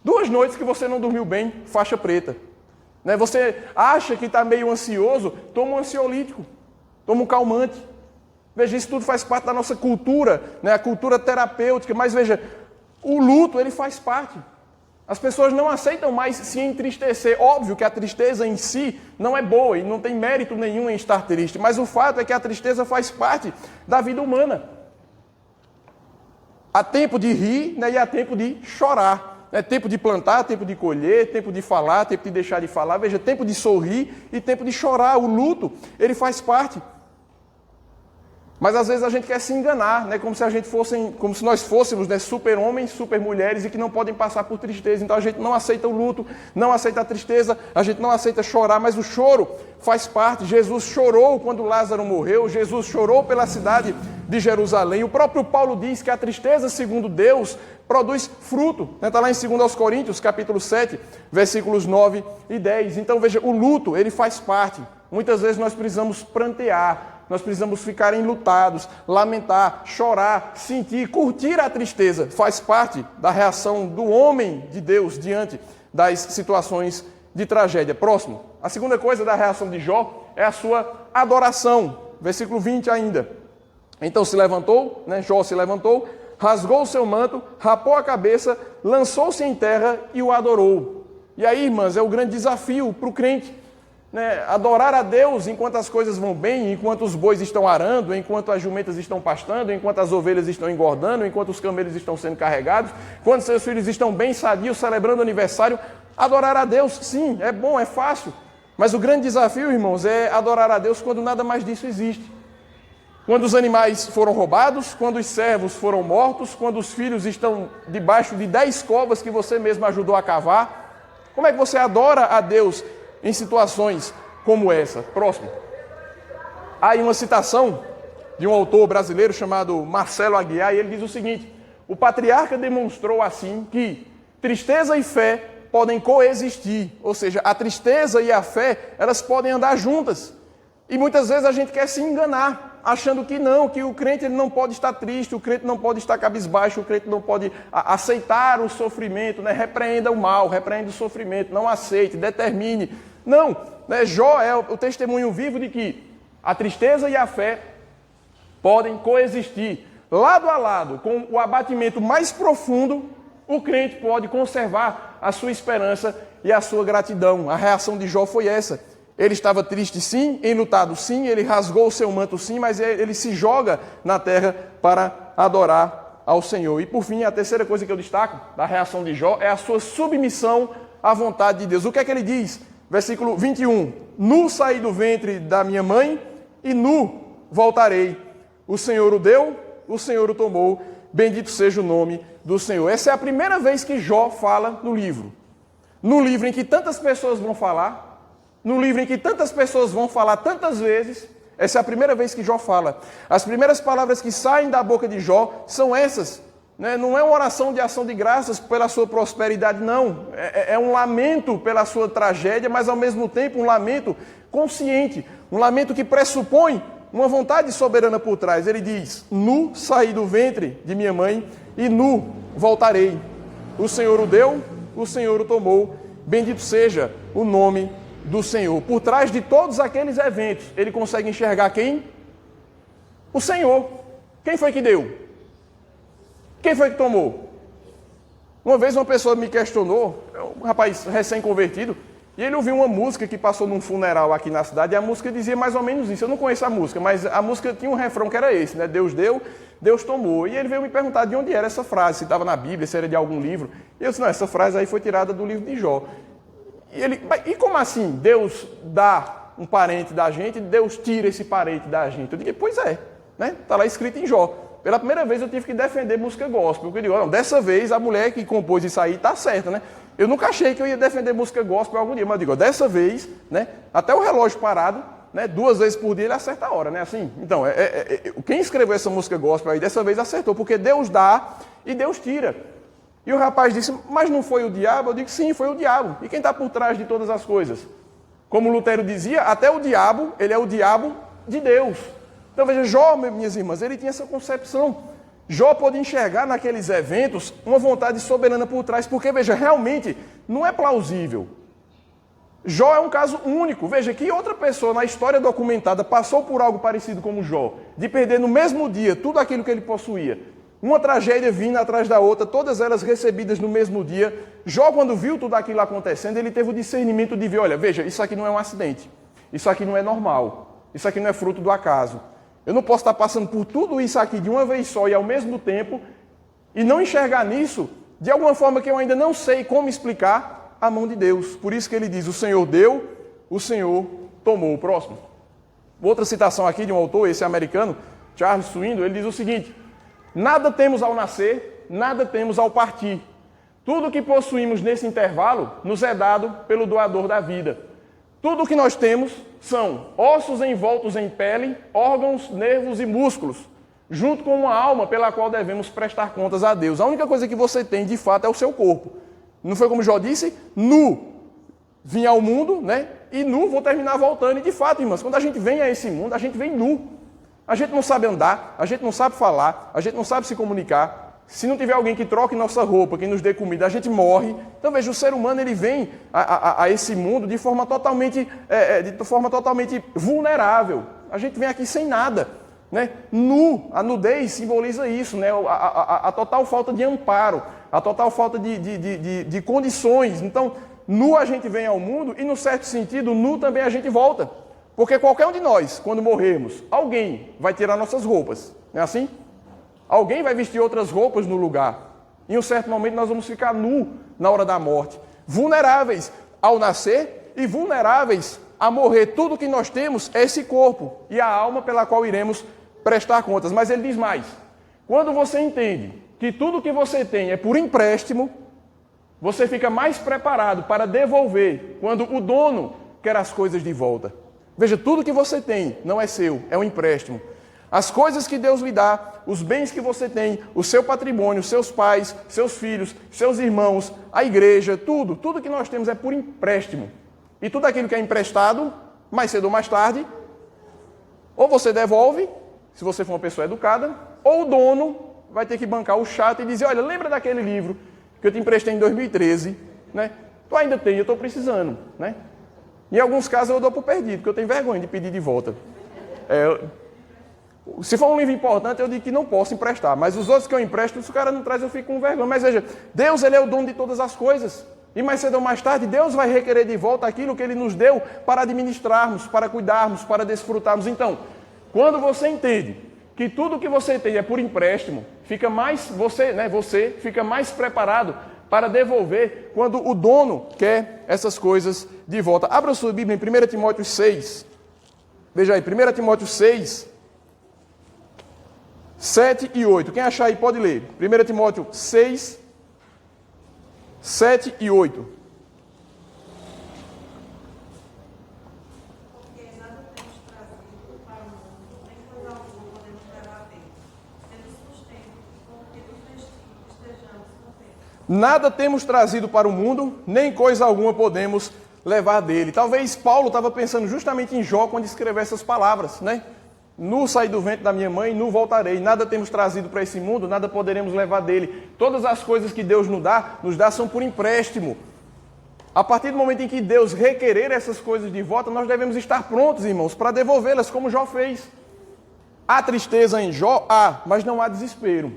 2 noites que você não dormiu bem, faixa preta. Né? Você acha que está meio ansioso, toma um ansiolítico, toma um calmante. Veja, isso tudo faz parte da nossa cultura, né? A cultura terapêutica, mas veja, o luto ele faz parte. As pessoas não aceitam mais se entristecer. Óbvio que a tristeza em si não é boa e não tem mérito nenhum em estar triste, mas o fato é que a tristeza faz parte da vida humana. Há tempo de rir, né, e há tempo de chorar. É tempo de plantar, tempo de colher, tempo de falar, tempo de deixar de falar. Veja, tempo de sorrir e tempo de chorar. O luto, ele faz parte. Mas às vezes a gente quer se enganar, né? Como se nós fôssemos, né, super-homens, super-mulheres e que não podem passar por tristeza. Então a gente não aceita o luto, não aceita a tristeza, a gente não aceita chorar, mas o choro faz parte. Jesus chorou quando Lázaro morreu, Jesus chorou pela cidade de Jerusalém. O próprio Paulo diz que a tristeza, segundo Deus, produz fruto. Está lá em 2 Coríntios, capítulo 7, versículos 9 e 10. Então veja, o luto, ele faz parte. Muitas vezes nós precisamos prantear, nós precisamos ficar enlutados, lamentar, chorar, sentir, curtir a tristeza. Faz parte da reação do homem de Deus diante das situações de tragédia. Próximo. A segunda coisa da reação de Jó é a sua adoração. Versículo 20 ainda. Então se levantou, né, Jó se levantou, rasgou o seu manto, rapou a cabeça, lançou-se em terra e o adorou. E aí, irmãs, é o grande desafio para o crente. Né, adorar a Deus enquanto as coisas vão bem, enquanto os bois estão arando, enquanto as jumentas estão pastando, enquanto as ovelhas estão engordando, enquanto os camelos estão sendo carregados, quando seus filhos estão bem sadios, celebrando aniversário. Adorar a Deus, sim, é bom, é fácil. Mas o grande desafio, irmãos, é adorar a Deus quando nada mais disso existe. Quando os animais foram roubados, quando os servos foram mortos, quando os filhos estão debaixo de 10 covas que você mesmo ajudou a cavar. Como é que você adora a Deus em situações como essa? Próximo. Há aí uma citação de um autor brasileiro chamado Marcelo Aguiar, e ele diz o seguinte: o patriarca demonstrou assim que tristeza e fé podem coexistir, ou seja, a tristeza e a fé, elas podem andar juntas. E muitas vezes a gente quer se enganar, achando que não, que o crente ele não pode estar triste, o crente não pode estar cabisbaixo, o crente não pode aceitar o sofrimento, né? Repreenda o mal, repreenda o sofrimento, não aceite, determine. Não, né? Jó é o testemunho vivo de que a tristeza e a fé podem coexistir. Lado a lado, com o abatimento mais profundo, o crente pode conservar a sua esperança e a sua gratidão. A reação de Jó foi essa. Ele estava triste sim, enlutado sim, ele rasgou o seu manto sim, mas ele se joga na terra para adorar ao Senhor. E por fim, a terceira coisa que eu destaco da reação de Jó é a sua submissão à vontade de Deus. O que é que ele diz? Versículo 21. Nu saí do ventre da minha mãe e nu voltarei. O Senhor o deu, o Senhor o tomou. Bendito seja o nome do Senhor. Essa é a primeira vez que Jó fala no livro. No livro em que tantas pessoas vão falar, no livro em que tantas pessoas vão falar tantas vezes, essa é a primeira vez que Jó fala. As primeiras palavras que saem da boca de Jó são essas. né? Não é uma oração de ação de graças pela sua prosperidade, não. É um lamento pela sua tragédia, mas ao mesmo tempo um lamento consciente, um lamento que pressupõe uma vontade soberana por trás. Ele diz: nu saí do ventre de minha mãe e nu voltarei. O Senhor o deu, o Senhor o tomou. Bendito seja o nome do Senhor. Por trás de todos aqueles eventos, ele consegue enxergar quem? O Senhor. Quem foi que deu? Quem foi que tomou? Uma vez uma pessoa me questionou, um rapaz recém-convertido, e ele ouviu uma música que passou num funeral aqui na cidade, e a música dizia mais ou menos isso. Eu não conheço a música, mas a música tinha um refrão que era esse, né? Deus deu, Deus tomou. E ele veio me perguntar de onde era essa frase, se estava na Bíblia, se era de algum livro. E eu disse: não, essa frase aí foi tirada do livro de Jó. E ele: e como assim? Deus dá um parente da gente, Deus tira esse parente da gente? Eu digo: pois é, né? Está lá escrito em Jó. Pela primeira vez eu tive que defender música gospel. Porque eu digo: não, dessa vez a mulher que compôs isso aí está certa, né? Eu nunca achei que eu ia defender música gospel algum dia, mas eu digo: dessa vez, né? Até o relógio parado, né? 2 vezes por dia ele acerta a hora, né? Assim, então, quem escreveu essa música gospel aí dessa vez acertou, porque Deus dá e Deus tira. E o rapaz disse: mas não foi o diabo? Eu digo: sim, foi o diabo. E quem está por trás de todas as coisas? Como Lutero dizia, até o diabo, ele é o diabo de Deus. Então veja, Jó, minhas irmãs, ele tinha essa concepção. Jó pôde enxergar naqueles eventos uma vontade soberana por trás, porque veja, realmente não é plausível. Jó é um caso único. Veja, que outra pessoa na história documentada passou por algo parecido como Jó, de perder no mesmo dia tudo aquilo que ele possuía. Uma tragédia vindo atrás da outra, todas elas recebidas no mesmo dia. Jó, quando viu tudo aquilo acontecendo, ele teve o discernimento de ver: olha, veja, isso aqui não é um acidente, isso aqui não é normal, isso aqui não é fruto do acaso. Eu não posso estar passando por tudo isso aqui de uma vez só e ao mesmo tempo e não enxergar nisso, de alguma forma que eu ainda não sei como explicar, a mão de Deus. Por isso que ele diz: o Senhor deu, o Senhor tomou. O próximo. Outra citação aqui de um autor, esse americano, Charles Swindoll, ele diz o seguinte: nada temos ao nascer, nada temos ao partir. Tudo o que possuímos nesse intervalo nos é dado pelo doador da vida. Tudo o que nós temos são ossos envoltos em pele, órgãos, nervos e músculos, junto com uma alma pela qual devemos prestar contas a Deus. A única coisa que você tem, de fato, é o seu corpo. Não foi como Jó disse? Nu vim ao mundo, né? E nu vou terminar voltando. E de fato, irmãos, quando a gente vem a esse mundo, a gente vem nu. A gente não sabe andar, a gente não sabe falar, a gente não sabe se comunicar. Se não tiver alguém que troque nossa roupa, que nos dê comida, a gente morre. Então veja, o ser humano ele vem a esse mundo de forma totalmente vulnerável. A gente vem aqui sem nada, né? Nu, a nudez simboliza isso, né? A total falta de amparo, a total falta de condições. Então, nu a gente vem ao mundo e, no certo sentido, nu também a gente volta. Porque qualquer um de nós, quando morrermos, alguém vai tirar nossas roupas, não é assim? Alguém vai vestir outras roupas no lugar. Em um certo momento nós vamos ficar nu na hora da morte. Vulneráveis ao nascer e vulneráveis a morrer. Tudo que nós temos é esse corpo e a alma pela qual iremos prestar contas. Mas ele diz mais: quando você entende que tudo que você tem é por empréstimo, você fica mais preparado para devolver quando o dono quer as coisas de volta. Veja, tudo que você tem não é seu, é um empréstimo. As coisas que Deus lhe dá, os bens que você tem, o seu patrimônio, seus pais, seus filhos, seus irmãos, a igreja, tudo que nós temos é por empréstimo. E tudo aquilo que é emprestado, mais cedo ou mais tarde, ou você devolve, se você for uma pessoa educada, ou o dono vai ter que bancar o chato e dizer: olha, lembra daquele livro que eu te emprestei em 2013, né? Tu ainda tem, eu estou precisando, né? Em alguns casos eu dou por perdido, porque eu tenho vergonha de pedir de volta. Se for um livro importante, eu digo que não posso emprestar. Mas os outros que eu empresto, se o cara não traz, eu fico com vergonha. Mas veja, Deus ele é o dono de todas as coisas. E mais cedo ou mais tarde, Deus vai requerer de volta aquilo que Ele nos deu para administrarmos, para cuidarmos, para desfrutarmos. Então, quando você entende que tudo que você tem é por empréstimo, você fica mais preparado para devolver quando o dono quer essas coisas de volta. Abra sua Bíblia em 1 Timóteo 6. Veja aí, 1 Timóteo 6, 7 e 8. Quem achar aí pode ler. 1 Timóteo 6, 7 e 8. Porque nada temos trazido para o mundo, nem coisa alguma podemos levar dentro, tendo sustento com o que nos vestimos Nada temos trazido para o mundo, nem coisa alguma podemos levar dele. Talvez Paulo estava pensando justamente em Jó quando escreveu essas palavras, né? Nu saí do ventre da minha mãe, nu voltarei. Nada temos trazido para esse mundo, nada poderemos levar dele. Todas as coisas que Deus nos dá são por empréstimo. A partir do momento em que Deus requerer essas coisas de volta, nós devemos estar prontos, irmãos, para devolvê-las, como Jó fez. Há tristeza em Jó? Há, mas não há desespero.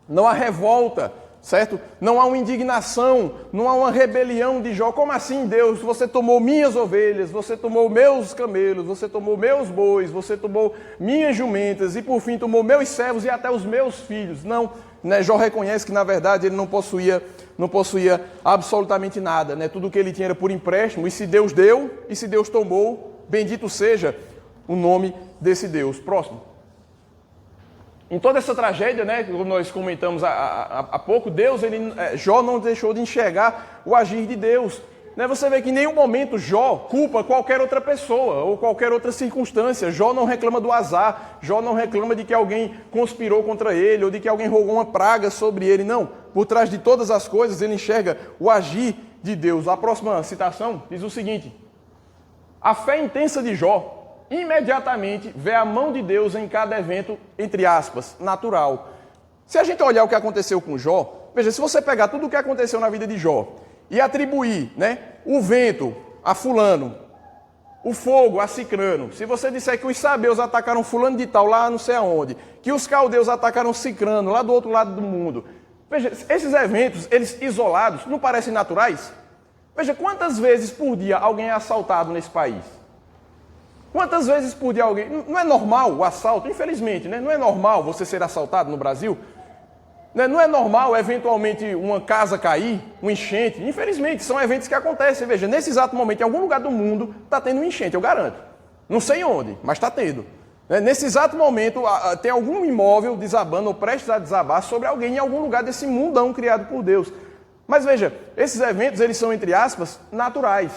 Não há revolta, certo? Não há uma indignação, não há uma rebelião de Jó. Como assim, Deus? Você tomou minhas ovelhas, você tomou meus camelos, você tomou meus bois, você tomou minhas jumentas e, por fim, tomou meus servos e até os meus filhos. Não, né? Jó reconhece que, na verdade, ele não possuía absolutamente nada, né? Tudo que ele tinha era por empréstimo, e se Deus deu, e se Deus tomou, bendito seja o nome desse Deus. Próximo. Em toda essa tragédia, né, como nós comentamos há pouco, Jó não deixou de enxergar o agir de Deus. Né? Você vê que em nenhum momento Jó culpa qualquer outra pessoa ou qualquer outra circunstância. Jó não reclama do azar, Jó não reclama de que alguém conspirou contra ele ou de que alguém rogou uma praga sobre ele. Não, por trás de todas as coisas ele enxerga o agir de Deus. A próxima citação diz o seguinte: a fé intensa de Jó imediatamente vê a mão de Deus em cada evento, entre aspas, natural. Se a gente olhar o que aconteceu com Jó, veja, se você pegar tudo o que aconteceu na vida de Jó e atribuir, né, o vento a fulano, o fogo a cicrano, se você disser que os sabeus atacaram fulano de tal lá não sei aonde, que os caldeus atacaram cicrano lá do outro lado do mundo, veja, esses eventos, eles isolados, não parecem naturais? Veja, quantas vezes por dia alguém é assaltado nesse país? Quantas vezes por dia alguém... Não é normal o assalto, infelizmente, né? Não é normal você ser assaltado no Brasil. Não é normal, eventualmente, uma casa cair, uma enchente. Infelizmente, são eventos que acontecem. Veja, nesse exato momento, em algum lugar do mundo, está tendo uma enchente, eu garanto. Não sei onde, mas está tendo. Nesse exato momento, tem algum imóvel desabando ou prestes a desabar sobre alguém em algum lugar desse mundão criado por Deus. Mas veja, esses eventos, eles são, entre aspas, naturais.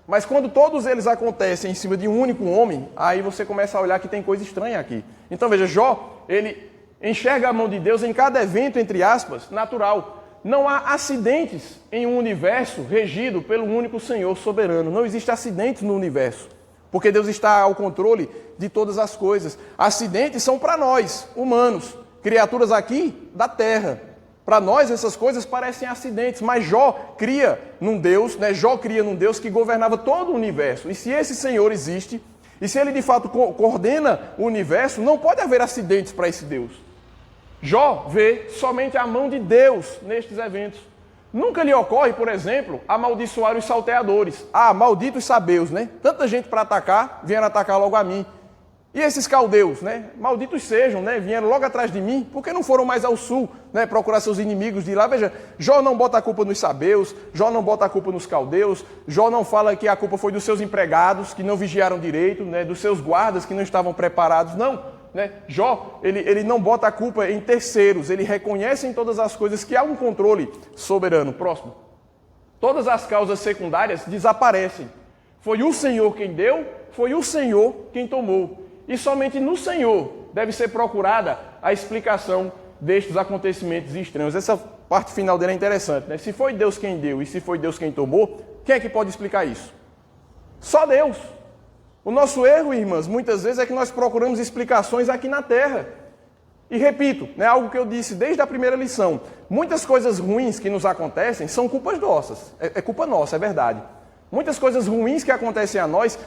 Mas quando todos eles acontecem em cima de um único homem, aí você começa a olhar que tem coisa estranha aqui. Então veja, Jó, ele enxerga a mão de Deus em cada evento, entre aspas, natural. Não há acidentes em um universo regido pelo único Senhor soberano. Não existe acidentes no universo, porque Deus está ao controle de todas as coisas. Acidentes são para nós, humanos, criaturas aqui da terra. Para nós essas coisas parecem acidentes, mas Jó cria num Deus, né? Jó cria num Deus que governava todo o universo. E se esse Senhor existe, e se ele de fato coordena o universo, não pode haver acidentes para esse Deus. Jó vê somente a mão de Deus nestes eventos. Nunca lhe ocorre, por exemplo, amaldiçoar os salteadores. Ah, malditos sabeus, né? Tanta gente para atacar, vieram atacar logo a mim. E esses caldeus, né? Malditos sejam, né? Vieram logo atrás de mim, porque não foram mais ao sul, né? Procurar seus inimigos de lá. Veja, Jó não bota a culpa nos sabeus, Jó não bota a culpa nos caldeus, Jó não fala que a culpa foi dos seus empregados, que não vigiaram direito, né? Dos seus guardas, que não estavam preparados. Não, né? Jó, ele não bota a culpa em terceiros, ele reconhece em todas as coisas que há um controle soberano. Próximo. Todas as causas secundárias desaparecem. Foi o Senhor quem deu, foi o Senhor quem tomou. E somente no Senhor deve ser procurada a explicação destes acontecimentos estranhos. Essa parte final dele é interessante, né? Se foi Deus quem deu e se foi Deus quem tomou, quem é que pode explicar isso? Só Deus. O nosso erro, irmãs, muitas vezes é que nós procuramos explicações aqui na terra. E repito, né, algo que eu disse desde a primeira lição, muitas coisas ruins que nos acontecem são culpas nossas. É culpa nossa, é verdade. Muitas coisas ruins que acontecem a nós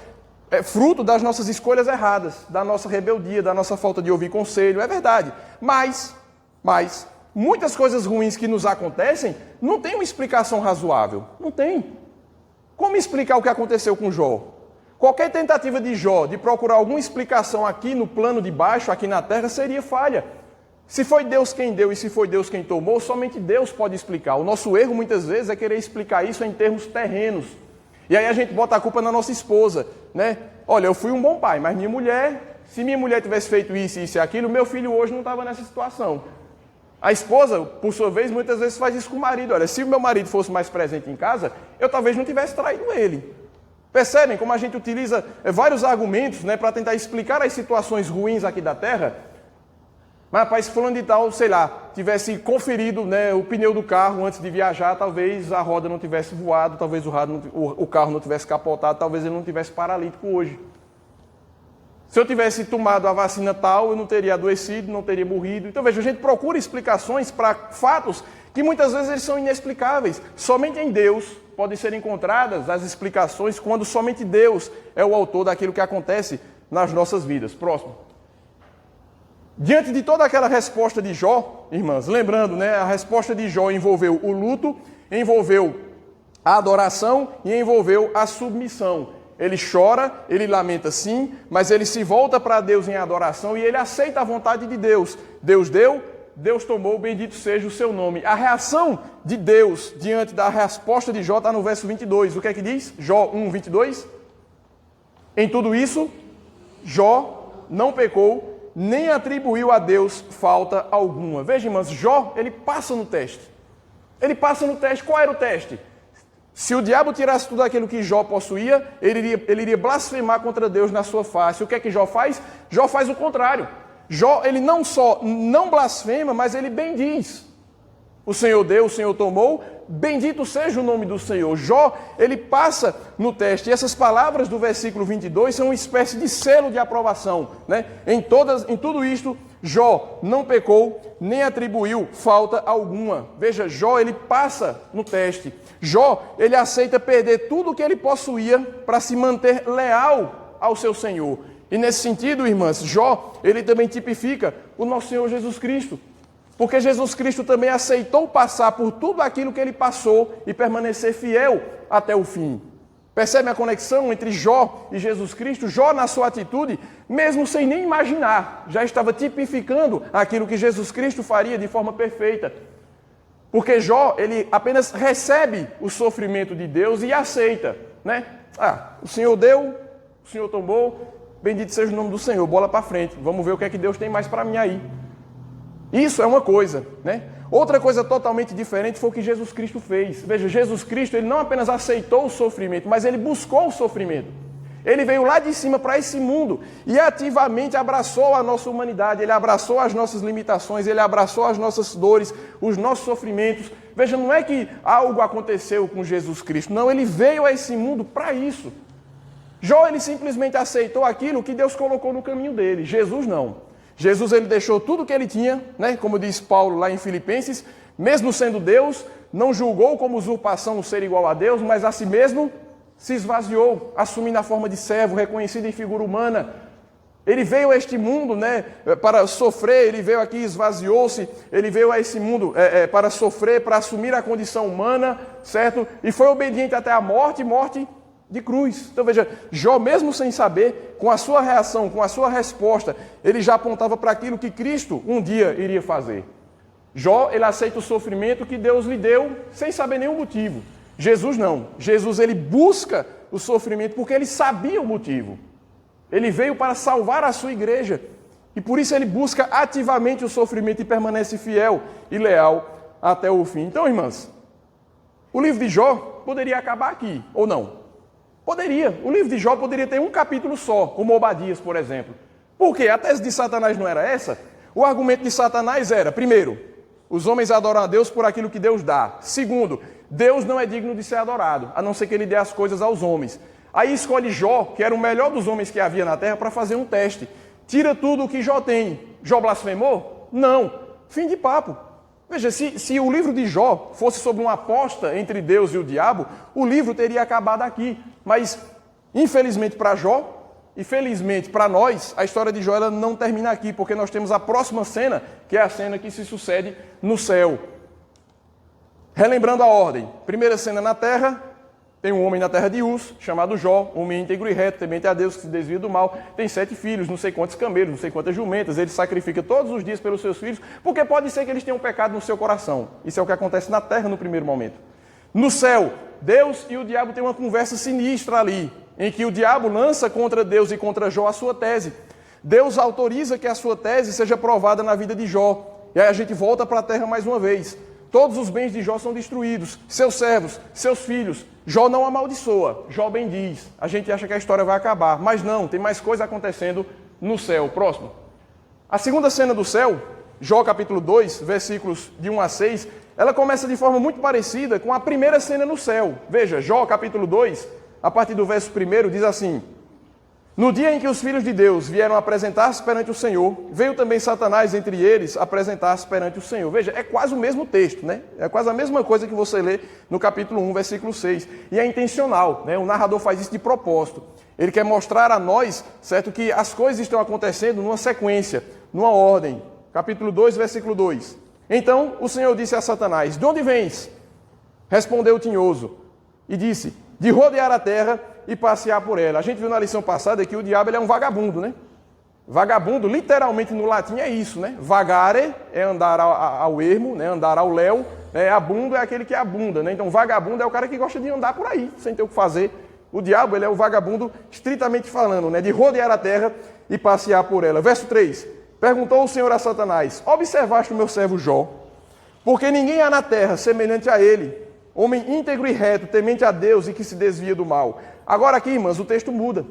é fruto das nossas escolhas erradas, da nossa rebeldia, da nossa falta de ouvir conselho, é verdade. Mas, muitas coisas ruins que nos acontecem não tem uma explicação razoável. Não tem. Como explicar o que aconteceu com Jó? Qualquer tentativa de Jó de procurar alguma explicação aqui no plano de baixo, aqui na terra, seria falha. Se foi Deus quem deu e se foi Deus quem tomou, somente Deus pode explicar. O nosso erro, muitas vezes, é querer explicar isso em termos terrenos. E aí a gente bota a culpa na nossa esposa, né? Olha, eu fui um bom pai, mas se minha mulher tivesse feito isso e aquilo, meu filho hoje não estava nessa situação. A esposa, por sua vez, muitas vezes faz isso com o marido. Olha, se o meu marido fosse mais presente em casa, eu talvez não tivesse traído ele. Percebem como a gente utiliza vários argumentos, né, para tentar explicar as situações ruins aqui da terra? Mas, rapaz, se fulano de tal, sei lá, tivesse conferido, né, o pneu do carro antes de viajar, talvez a roda não tivesse voado, talvez o carro não tivesse capotado, talvez ele não tivesse paralítico hoje. Se eu tivesse tomado a vacina tal, eu não teria adoecido, não teria morrido. Então, veja, a gente procura explicações para fatos que muitas vezes eles são inexplicáveis. Somente em Deus podem ser encontradas as explicações quando somente Deus é o autor daquilo que acontece nas nossas vidas. Próximo. Diante de toda aquela resposta de Jó, irmãs, lembrando, né, a resposta de Jó envolveu o luto, envolveu a adoração e envolveu a submissão. Ele chora, ele lamenta sim, mas ele se volta para Deus em adoração e ele aceita a vontade de Deus. Deus deu, Deus tomou, bendito seja o seu nome. A reação de Deus diante da resposta de Jó está no verso 22. O que é que diz? Jó 1, 22. Em tudo isso, Jó não pecou, nem atribuiu a Deus falta alguma. Veja, irmãs, Jó, ele passa no teste. Ele passa no teste. Qual era o teste? Se o diabo tirasse tudo aquilo que Jó possuía, ele iria blasfemar contra Deus na sua face. O que é que Jó faz? Jó faz o contrário. Jó, ele não só não blasfema, mas ele bendiz. O Senhor deu, o Senhor tomou, bendito seja o nome do Senhor. Jó, ele passa no teste. E essas palavras do versículo 22 são uma espécie de selo de aprovação, né? Em tudo isto, Jó não pecou, nem atribuiu falta alguma. Veja, Jó, ele passa no teste. Jó, ele aceita perder tudo o que ele possuía para se manter leal ao seu Senhor. E nesse sentido, irmãs, Jó, ele também tipifica o nosso Senhor Jesus Cristo. Porque Jesus Cristo também aceitou passar por tudo aquilo que ele passou e permanecer fiel até o fim. Percebe a conexão entre Jó e Jesus Cristo? Jó, na sua atitude, mesmo sem nem imaginar, já estava tipificando aquilo que Jesus Cristo faria de forma perfeita. Porque Jó, ele apenas recebe o sofrimento de Deus e aceita, né? O Senhor deu, o Senhor tomou, bendito seja o nome do Senhor, bola para frente, vamos ver o que é que Deus tem mais para mim aí. Isso é uma coisa, né? Outra coisa totalmente diferente foi o que Jesus Cristo fez. Veja, Jesus Cristo, ele não apenas aceitou o sofrimento, mas ele buscou o sofrimento. Ele veio lá de cima para esse mundo e ativamente abraçou a nossa humanidade, ele abraçou as nossas limitações, ele abraçou as nossas dores, os nossos sofrimentos. Veja, não é que algo aconteceu com Jesus Cristo, não, ele veio a esse mundo para isso. Jó, ele simplesmente aceitou aquilo que Deus colocou no caminho dele, Jesus não. Jesus, ele deixou tudo o que ele tinha, né? Como diz Paulo lá em Filipenses, mesmo sendo Deus, não julgou como usurpação o ser igual a Deus, mas a si mesmo se esvaziou, assumindo a forma de servo, reconhecido em figura humana. Ele veio a este mundo, né, para sofrer, ele veio aqui, esvaziou-se, ele veio a esse mundo para sofrer, para assumir a condição humana, certo? E foi obediente até a morte de cruz. Então veja, Jó, mesmo sem saber, com a sua reação, com a sua resposta, ele já apontava para aquilo que Cristo um dia iria fazer. Jó, ele aceita o sofrimento que Deus lhe deu sem saber nenhum motivo. Jesus não. Jesus, ele busca o sofrimento porque ele sabia o motivo. Ele veio para salvar a sua igreja e por isso ele busca ativamente o sofrimento e permanece fiel e leal até o fim. Então, irmãs, o livro de Jó poderia acabar aqui, ou não? Poderia. O livro de Jó poderia ter um capítulo só, como Obadias, por exemplo. Por quê? A tese de Satanás não era essa? O argumento de Satanás era, primeiro, os homens adoram a Deus por aquilo que Deus dá. Segundo, Deus não é digno de ser adorado, a não ser que ele dê as coisas aos homens. Aí escolhe Jó, que era o melhor dos homens que havia na terra, para fazer um teste. Tira tudo o que Jó tem. Jó blasfemou? Não. Fim de papo. Veja, se o livro de Jó fosse sobre uma aposta entre Deus e o diabo, o livro teria acabado aqui. Mas, infelizmente para Jó, e felizmente para nós, a história de Jó ela não termina aqui, porque nós temos a próxima cena, que é a cena que se sucede no céu. Relembrando a ordem, primeira cena na terra, tem um homem na terra de Uz, chamado Jó, homem íntegro e reto, temente a Deus, que se desvia do mal, tem 7 filhos, não sei quantos camelos, não sei quantas jumentas, ele sacrifica todos os dias pelos seus filhos, porque pode ser que eles tenham pecado no seu coração. Isso é o que acontece na terra no primeiro momento. No céu, Deus e o diabo têm uma conversa sinistra ali, em que o diabo lança contra Deus e contra Jó a sua tese. Deus autoriza que a sua tese seja provada na vida de Jó. E aí a gente volta para a terra mais uma vez. Todos os bens de Jó são destruídos, seus servos, seus filhos. Jó não amaldiçoa, Jó bendiz. A gente acha que a história vai acabar, mas não, tem mais coisa acontecendo no céu. Próximo. A segunda cena do céu Jó capítulo 2, versículos de 1 a 6, ela começa de forma muito parecida com a primeira cena no céu. Veja, Jó capítulo 2, a partir do verso 1, diz assim: no dia em que os filhos de Deus vieram apresentar-se perante o Senhor, veio também Satanás entre eles apresentar-se perante o Senhor. Veja, é quase o mesmo texto, né? É quase a mesma coisa que você lê no capítulo 1, versículo 6. E é intencional, né? O narrador faz isso de propósito. Ele quer mostrar a nós, certo, que as coisas estão acontecendo numa sequência, numa ordem. Capítulo 2, versículo 2. Então o Senhor disse a Satanás: de onde vens? Respondeu o tinhoso e disse: de rodear a terra e passear por ela. A gente viu na lição passada que o diabo ele é um vagabundo, né? Vagabundo, literalmente no latim é isso, né? Vagare é andar ao ermo, né? Andar ao léu, né? Abundo é aquele que abunda, né? Então vagabundo é o cara que gosta de andar por aí, sem ter o que fazer. O diabo ele é o vagabundo, estritamente falando, né? De rodear a terra e passear por ela. Verso 3. Perguntou o Senhor a Satanás: observaste o meu servo Jó? Porque ninguém há na terra semelhante a ele, homem íntegro e reto, temente a Deus e que se desvia do mal. Agora aqui, irmãs, o texto muda.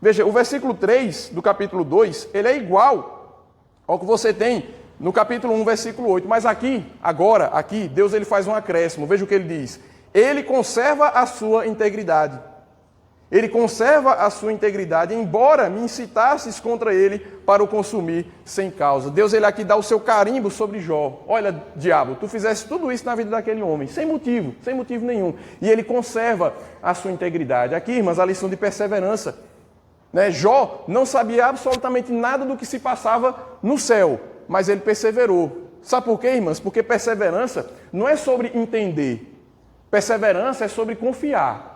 Veja, o versículo 3 do capítulo 2, ele é igual ao que você tem no capítulo 1, versículo 8. Mas aqui, agora, aqui, Deus ele faz um acréscimo. Veja o que ele diz. Ele conserva a sua integridade. Ele conserva a sua integridade, embora me incitasses contra ele para o consumir sem causa. Deus ele aqui dá o seu carimbo sobre Jó. Olha, diabo, tu fizeste tudo isso na vida daquele homem, sem motivo nenhum. E ele conserva a sua integridade. Aqui, irmãs, a lição de perseverança. Né? Jó não sabia absolutamente nada do que se passava no céu, mas ele perseverou. Sabe por quê, irmãs? Porque perseverança não é sobre entender. Perseverança é sobre confiar.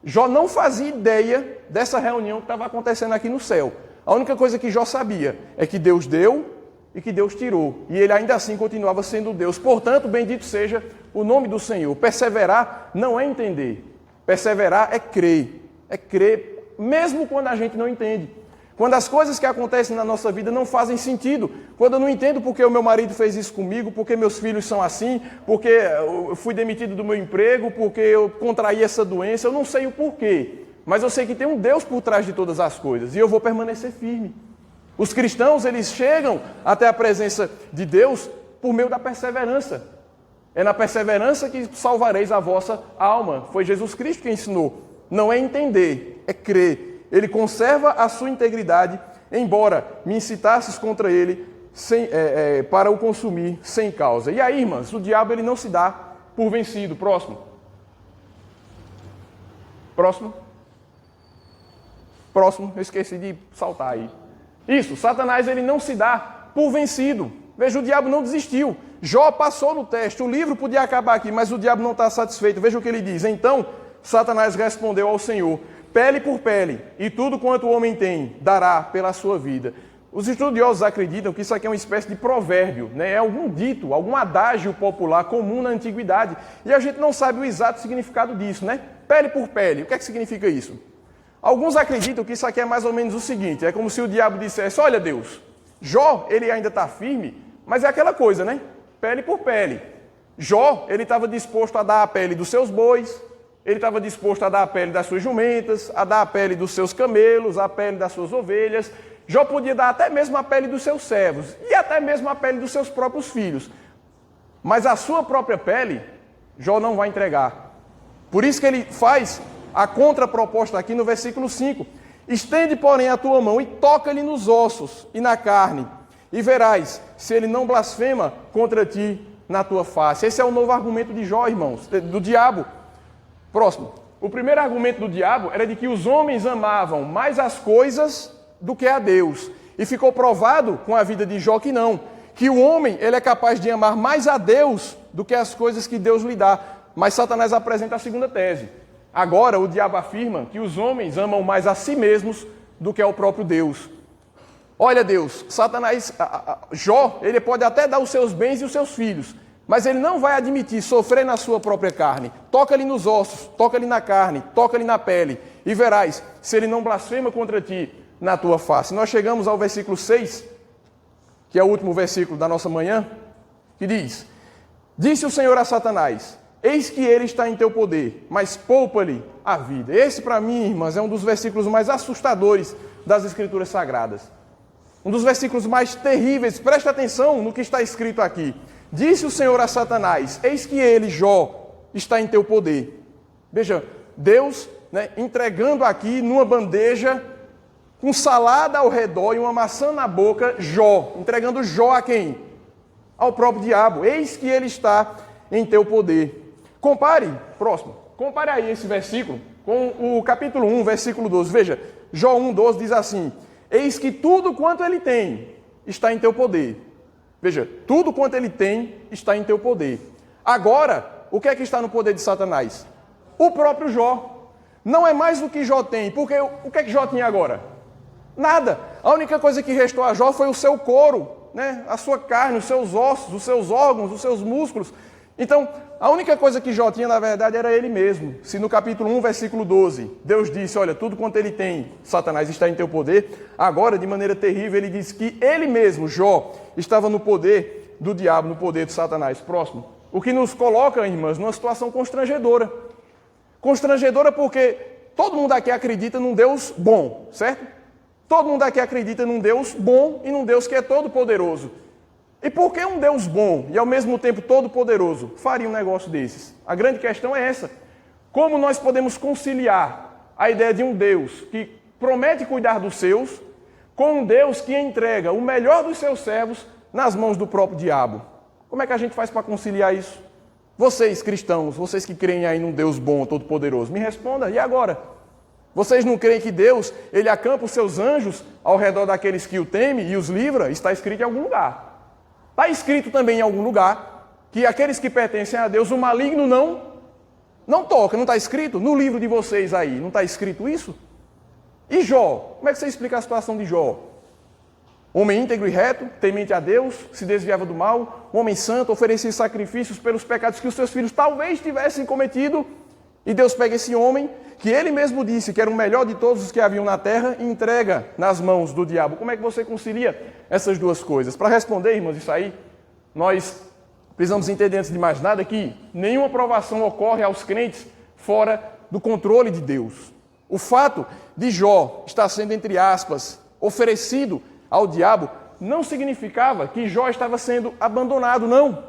Jó não fazia ideia dessa reunião que estava acontecendo aqui no céu. A única coisa que Jó sabia é que Deus deu e que Deus tirou. E ele ainda assim continuava sendo Deus. Portanto, bendito seja o nome do Senhor. Perseverar não é entender. Perseverar é crer. É crer mesmo quando a gente não entende. Quando as coisas que acontecem na nossa vida não fazem sentido. Quando eu não entendo porque o meu marido fez isso comigo, porque meus filhos são assim, porque eu fui demitido do meu emprego, porque eu contraí essa doença, eu não sei o porquê. Mas eu sei que tem um Deus por trás de todas as coisas e eu vou permanecer firme. Os cristãos, eles chegam até a presença de Deus por meio da perseverança. É na perseverança que salvareis a vossa alma. Foi Jesus Cristo que ensinou. Não é entender, é crer. Ele conserva a sua integridade, embora me incitasses contra ele para o consumir sem causa. E aí, irmãs, o diabo ele não se dá por vencido. Próximo. Eu esqueci de saltar aí. Isso, Satanás ele não se dá por vencido. Veja, o diabo não desistiu. Jó passou no teste. O livro podia acabar aqui, mas o diabo não está satisfeito. Veja o que ele diz. Então, Satanás respondeu ao Senhor: pele por pele, e tudo quanto o homem tem, dará pela sua vida. Os estudiosos acreditam que isso aqui é uma espécie de provérbio, né? É algum dito, algum adágio popular comum na antiguidade. E a gente não sabe o exato significado disso, né? Pele por pele, o que é que significa isso? Alguns acreditam que isso aqui é mais ou menos o seguinte, é como se o diabo dissesse: olha Deus, Jó, ele ainda está firme, mas é aquela coisa, né? Pele por pele. Jó, ele estava disposto a dar a pele dos seus bois, ele estava disposto a dar a pele das suas jumentas, a dar a pele dos seus camelos, a pele das suas ovelhas. Jó podia dar até mesmo a pele dos seus servos e até mesmo a pele dos seus próprios filhos. Mas a sua própria pele, Jó não vai entregar. Por isso que ele faz a contraproposta aqui no versículo 5. Estende, porém, a tua mão e toca-lhe nos ossos e na carne, e verás se ele não blasfema contra ti na tua face. Esse é o novo argumento de Jó, irmãos, do diabo. Próximo. O primeiro argumento do diabo era de que os homens amavam mais as coisas do que a Deus. E ficou provado com a vida de Jó que não. Que o homem ele é capaz de amar mais a Deus do que as coisas que Deus lhe dá. Mas Satanás apresenta a segunda tese. Agora o diabo afirma que os homens amam mais a si mesmos do que ao próprio Deus. Olha Deus, Satanás, Jó, ele pode até dar os seus bens e os seus filhos, mas ele não vai admitir sofrer na sua própria carne. Toca-lhe nos ossos, toca-lhe na carne, toca-lhe na pele, e verás se ele não blasfema contra ti na tua face. Nós chegamos ao versículo 6, que é o último versículo da nossa manhã, que diz: disse o Senhor a Satanás: eis que ele está em teu poder, mas poupa-lhe a vida. Esse, para mim, irmãs, é um dos versículos mais assustadores das Escrituras Sagradas. um dos versículos mais terríveis. Presta atenção no que está escrito aqui. Disse o Senhor a Satanás: eis que ele, Jó, está em teu poder. Veja, Deus, entregando aqui numa bandeja, com salada ao redor e uma maçã na boca, Jó. Entregando Jó a quem? Ao próprio diabo. Eis que ele está em teu poder. Compare aí esse versículo com o capítulo 1, versículo 12. Veja, Jó 1, 12 diz assim: eis que tudo quanto ele tem está em teu poder. Veja, tudo quanto ele tem está em teu poder. Agora, o que é que está no poder de Satanás? O próprio Jó. Não é mais o que Jó tem, porque o que é que Jó tinha agora? Nada. A única coisa que restou a Jó foi o seu couro, a sua carne, os seus ossos, os seus órgãos, os seus músculos. Então, a única coisa que Jó tinha, na verdade, era ele mesmo. Se no capítulo 1, versículo 12, Deus disse: olha, tudo quanto ele tem, Satanás, está em teu poder. Agora, de maneira terrível, ele diz que ele mesmo, Jó, estava no poder do diabo, no poder de Satanás. Próximo. O que nos coloca, irmãs, numa situação constrangedora. Constrangedora porque todo mundo aqui acredita num Deus bom, certo? Todo mundo aqui acredita num Deus bom e num Deus que é todo-poderoso. E por que um Deus bom e ao mesmo tempo todo-poderoso faria um negócio desses? A grande questão é essa. Como nós podemos conciliar a ideia de um Deus que promete cuidar dos seus com um Deus que entrega o melhor dos seus servos nas mãos do próprio diabo? Como é que a gente faz para conciliar isso? Vocês, cristãos, vocês que creem aí num Deus bom, todo-poderoso, me responda, e agora? Vocês não creem que Deus, ele acampa os seus anjos ao redor daqueles que o temem e os livra? Está escrito em algum lugar. Está escrito também em algum lugar que aqueles que pertencem a Deus, o maligno não toca. Não está escrito? No livro de vocês aí, não está escrito isso? E Jó? Como é que você explica a situação de Jó? Homem íntegro e reto, temente a Deus, se desviava do mal, homem santo, oferecia sacrifícios pelos pecados que os seus filhos talvez tivessem cometido, e Deus pega esse homem, que ele mesmo disse que era o melhor de todos os que haviam na terra, e entrega nas mãos do diabo. Como é que você concilia essas duas coisas? Para responder, irmãos, isso aí, nós precisamos entender antes de mais nada que nenhuma provação ocorre aos crentes fora do controle de Deus. O fato de Jó estar sendo, entre aspas, oferecido ao diabo, não significava que Jó estava sendo abandonado, não.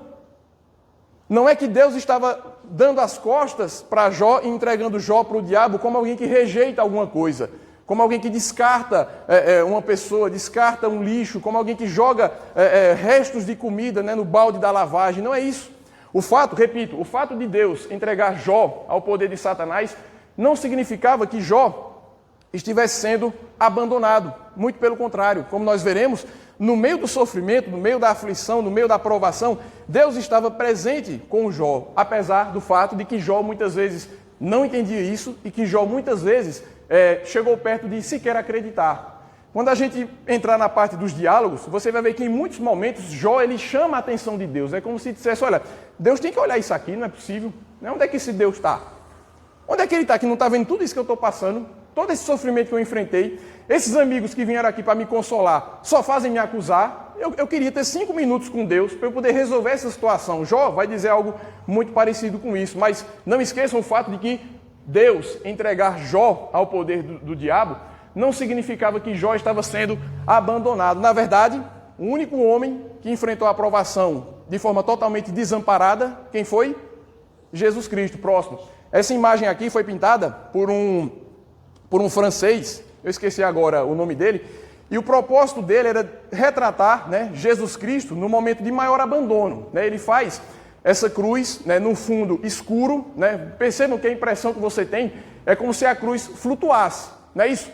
Não é que Deus estava dando as costas para Jó e entregando Jó para o diabo como alguém que rejeita alguma coisa, como alguém que descarta uma pessoa, descarta um lixo, como alguém que joga restos de comida no balde da lavagem. Não é isso. O fato de Deus entregar Jó ao poder de Satanás não significava que Jó estivesse sendo abandonado. Muito pelo contrário, como nós veremos, no meio do sofrimento, no meio da aflição, no meio da provação, Deus estava presente com Jó, apesar do fato de que Jó muitas vezes não entendia isso e que Jó muitas vezes chegou perto de sequer acreditar. Quando a gente entrar na parte dos diálogos, você vai ver que em muitos momentos Jó ele chama a atenção de Deus. É como se dissesse: olha, Deus tem que olhar isso aqui, não é possível. Onde é que esse Deus está? Onde é que ele está? Que não está vendo tudo isso que eu estou passando? Todo esse sofrimento que eu enfrentei, esses amigos que vieram aqui para me consolar, só fazem me acusar. Eu queria ter 5 minutos com Deus para eu poder resolver essa situação. Jó vai dizer algo muito parecido com isso, mas não esqueçam o fato de que Deus entregar Jó ao poder do diabo não significava que Jó estava sendo abandonado. Na verdade, o único homem que enfrentou a provação de forma totalmente desamparada, quem foi? Jesus Cristo. Próximo. Essa imagem aqui foi pintada por um francês, eu esqueci agora o nome dele, e o propósito dele era retratar Jesus Cristo no momento de maior abandono. Ele faz essa cruz num fundo escuro, percebam que a impressão que você tem é como se a cruz flutuasse, não é isso?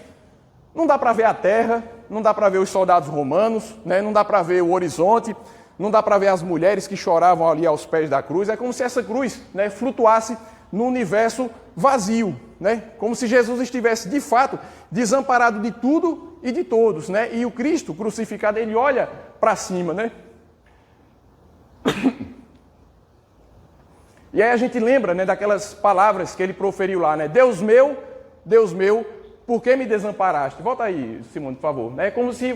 Não dá para ver a terra, não dá para ver os soldados romanos, não dá para ver o horizonte, não dá para ver as mulheres que choravam ali aos pés da cruz. É como se essa cruz flutuasse no universo vazio, como se Jesus estivesse de fato desamparado de tudo e de todos, e o Cristo crucificado, ele olha para cima, E aí a gente lembra daquelas palavras que ele proferiu lá, Deus meu, por que me desamparaste? Volta aí, Simone, por favor. É como se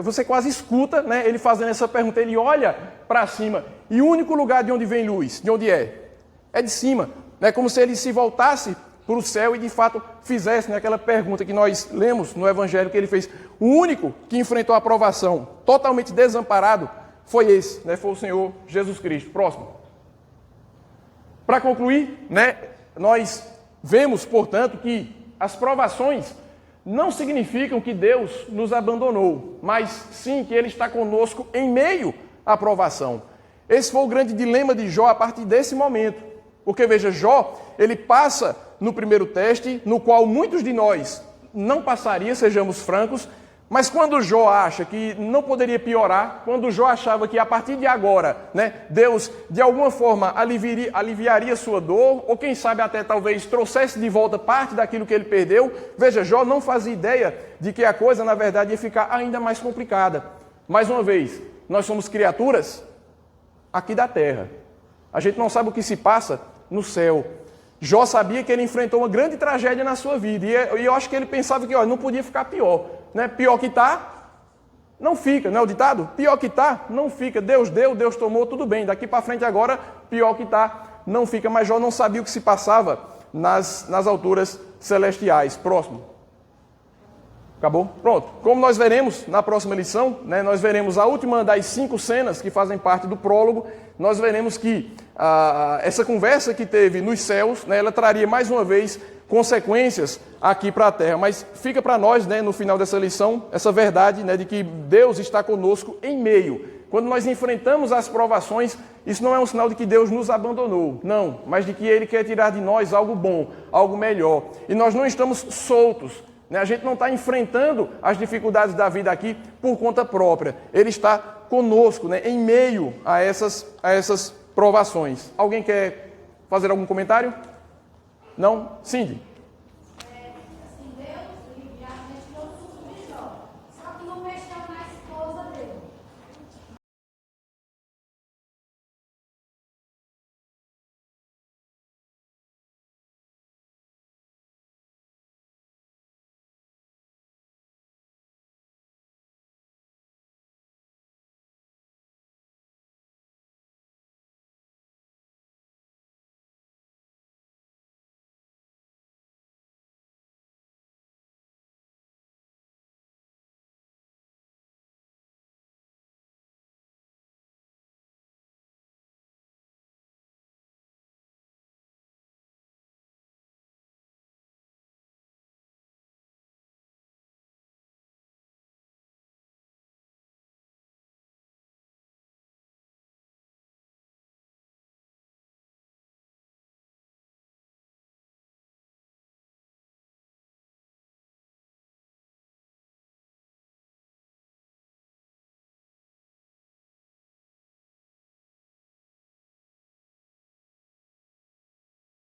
você quase escuta ele fazendo essa pergunta, ele olha para cima, e o único lugar de onde vem luz, de onde é? É de cima. É como se ele se voltasse para o céu e de fato fizesse, né, aquela pergunta que nós lemos no Evangelho que ele fez. O único que enfrentou a provação totalmente desamparado foi esse, né, foi o Senhor Jesus Cristo. Próximo. Para concluir, né, nós vemos, portanto, que as provações não significam que Deus nos abandonou, mas sim que Ele está conosco em meio à provação. Esse foi o grande dilema de Jó a partir desse momento. Porque, veja, Jó, ele passa no primeiro teste, no qual muitos de nós não passaria, sejamos francos, mas quando Jó acha que não poderia piorar, quando Jó achava que a partir de agora, né, Deus de alguma forma aliviaria sua dor, ou quem sabe até talvez trouxesse de volta parte daquilo que ele perdeu, veja, Jó não fazia ideia de que a coisa na verdade ia ficar ainda mais complicada. Mais uma vez, nós somos criaturas aqui da terra. A gente não sabe o que se passa no céu. Jó sabia que ele enfrentou uma grande tragédia na sua vida, e eu acho que ele pensava que não podia ficar pior. Né? Pior que está, não fica, não é o ditado? Pior que está, não fica. Deus deu, Deus tomou, tudo bem. Daqui para frente agora, pior que está, não fica. Mas Jó não sabia o que se passava nas alturas celestiais. Próximo. Acabou? Pronto. Como nós veremos na próxima lição, né, nós veremos a última das 5 cenas que fazem parte do prólogo. Nós veremos que essa conversa que teve nos céus, né, ela traria mais uma vez consequências aqui para a terra. Mas fica para nós, né, no final dessa lição, essa verdade, né, de que Deus está conosco em meio. Quando nós enfrentamos as provações, isso não é um sinal de que Deus nos abandonou, não, mas de que Ele quer tirar de nós algo bom, algo melhor. E nós não estamos soltos, né? A gente não está enfrentando as dificuldades da vida aqui por conta própria. Ele está conosco, né, em meio a essas provações. Alguém quer fazer algum comentário? Não? Cindy?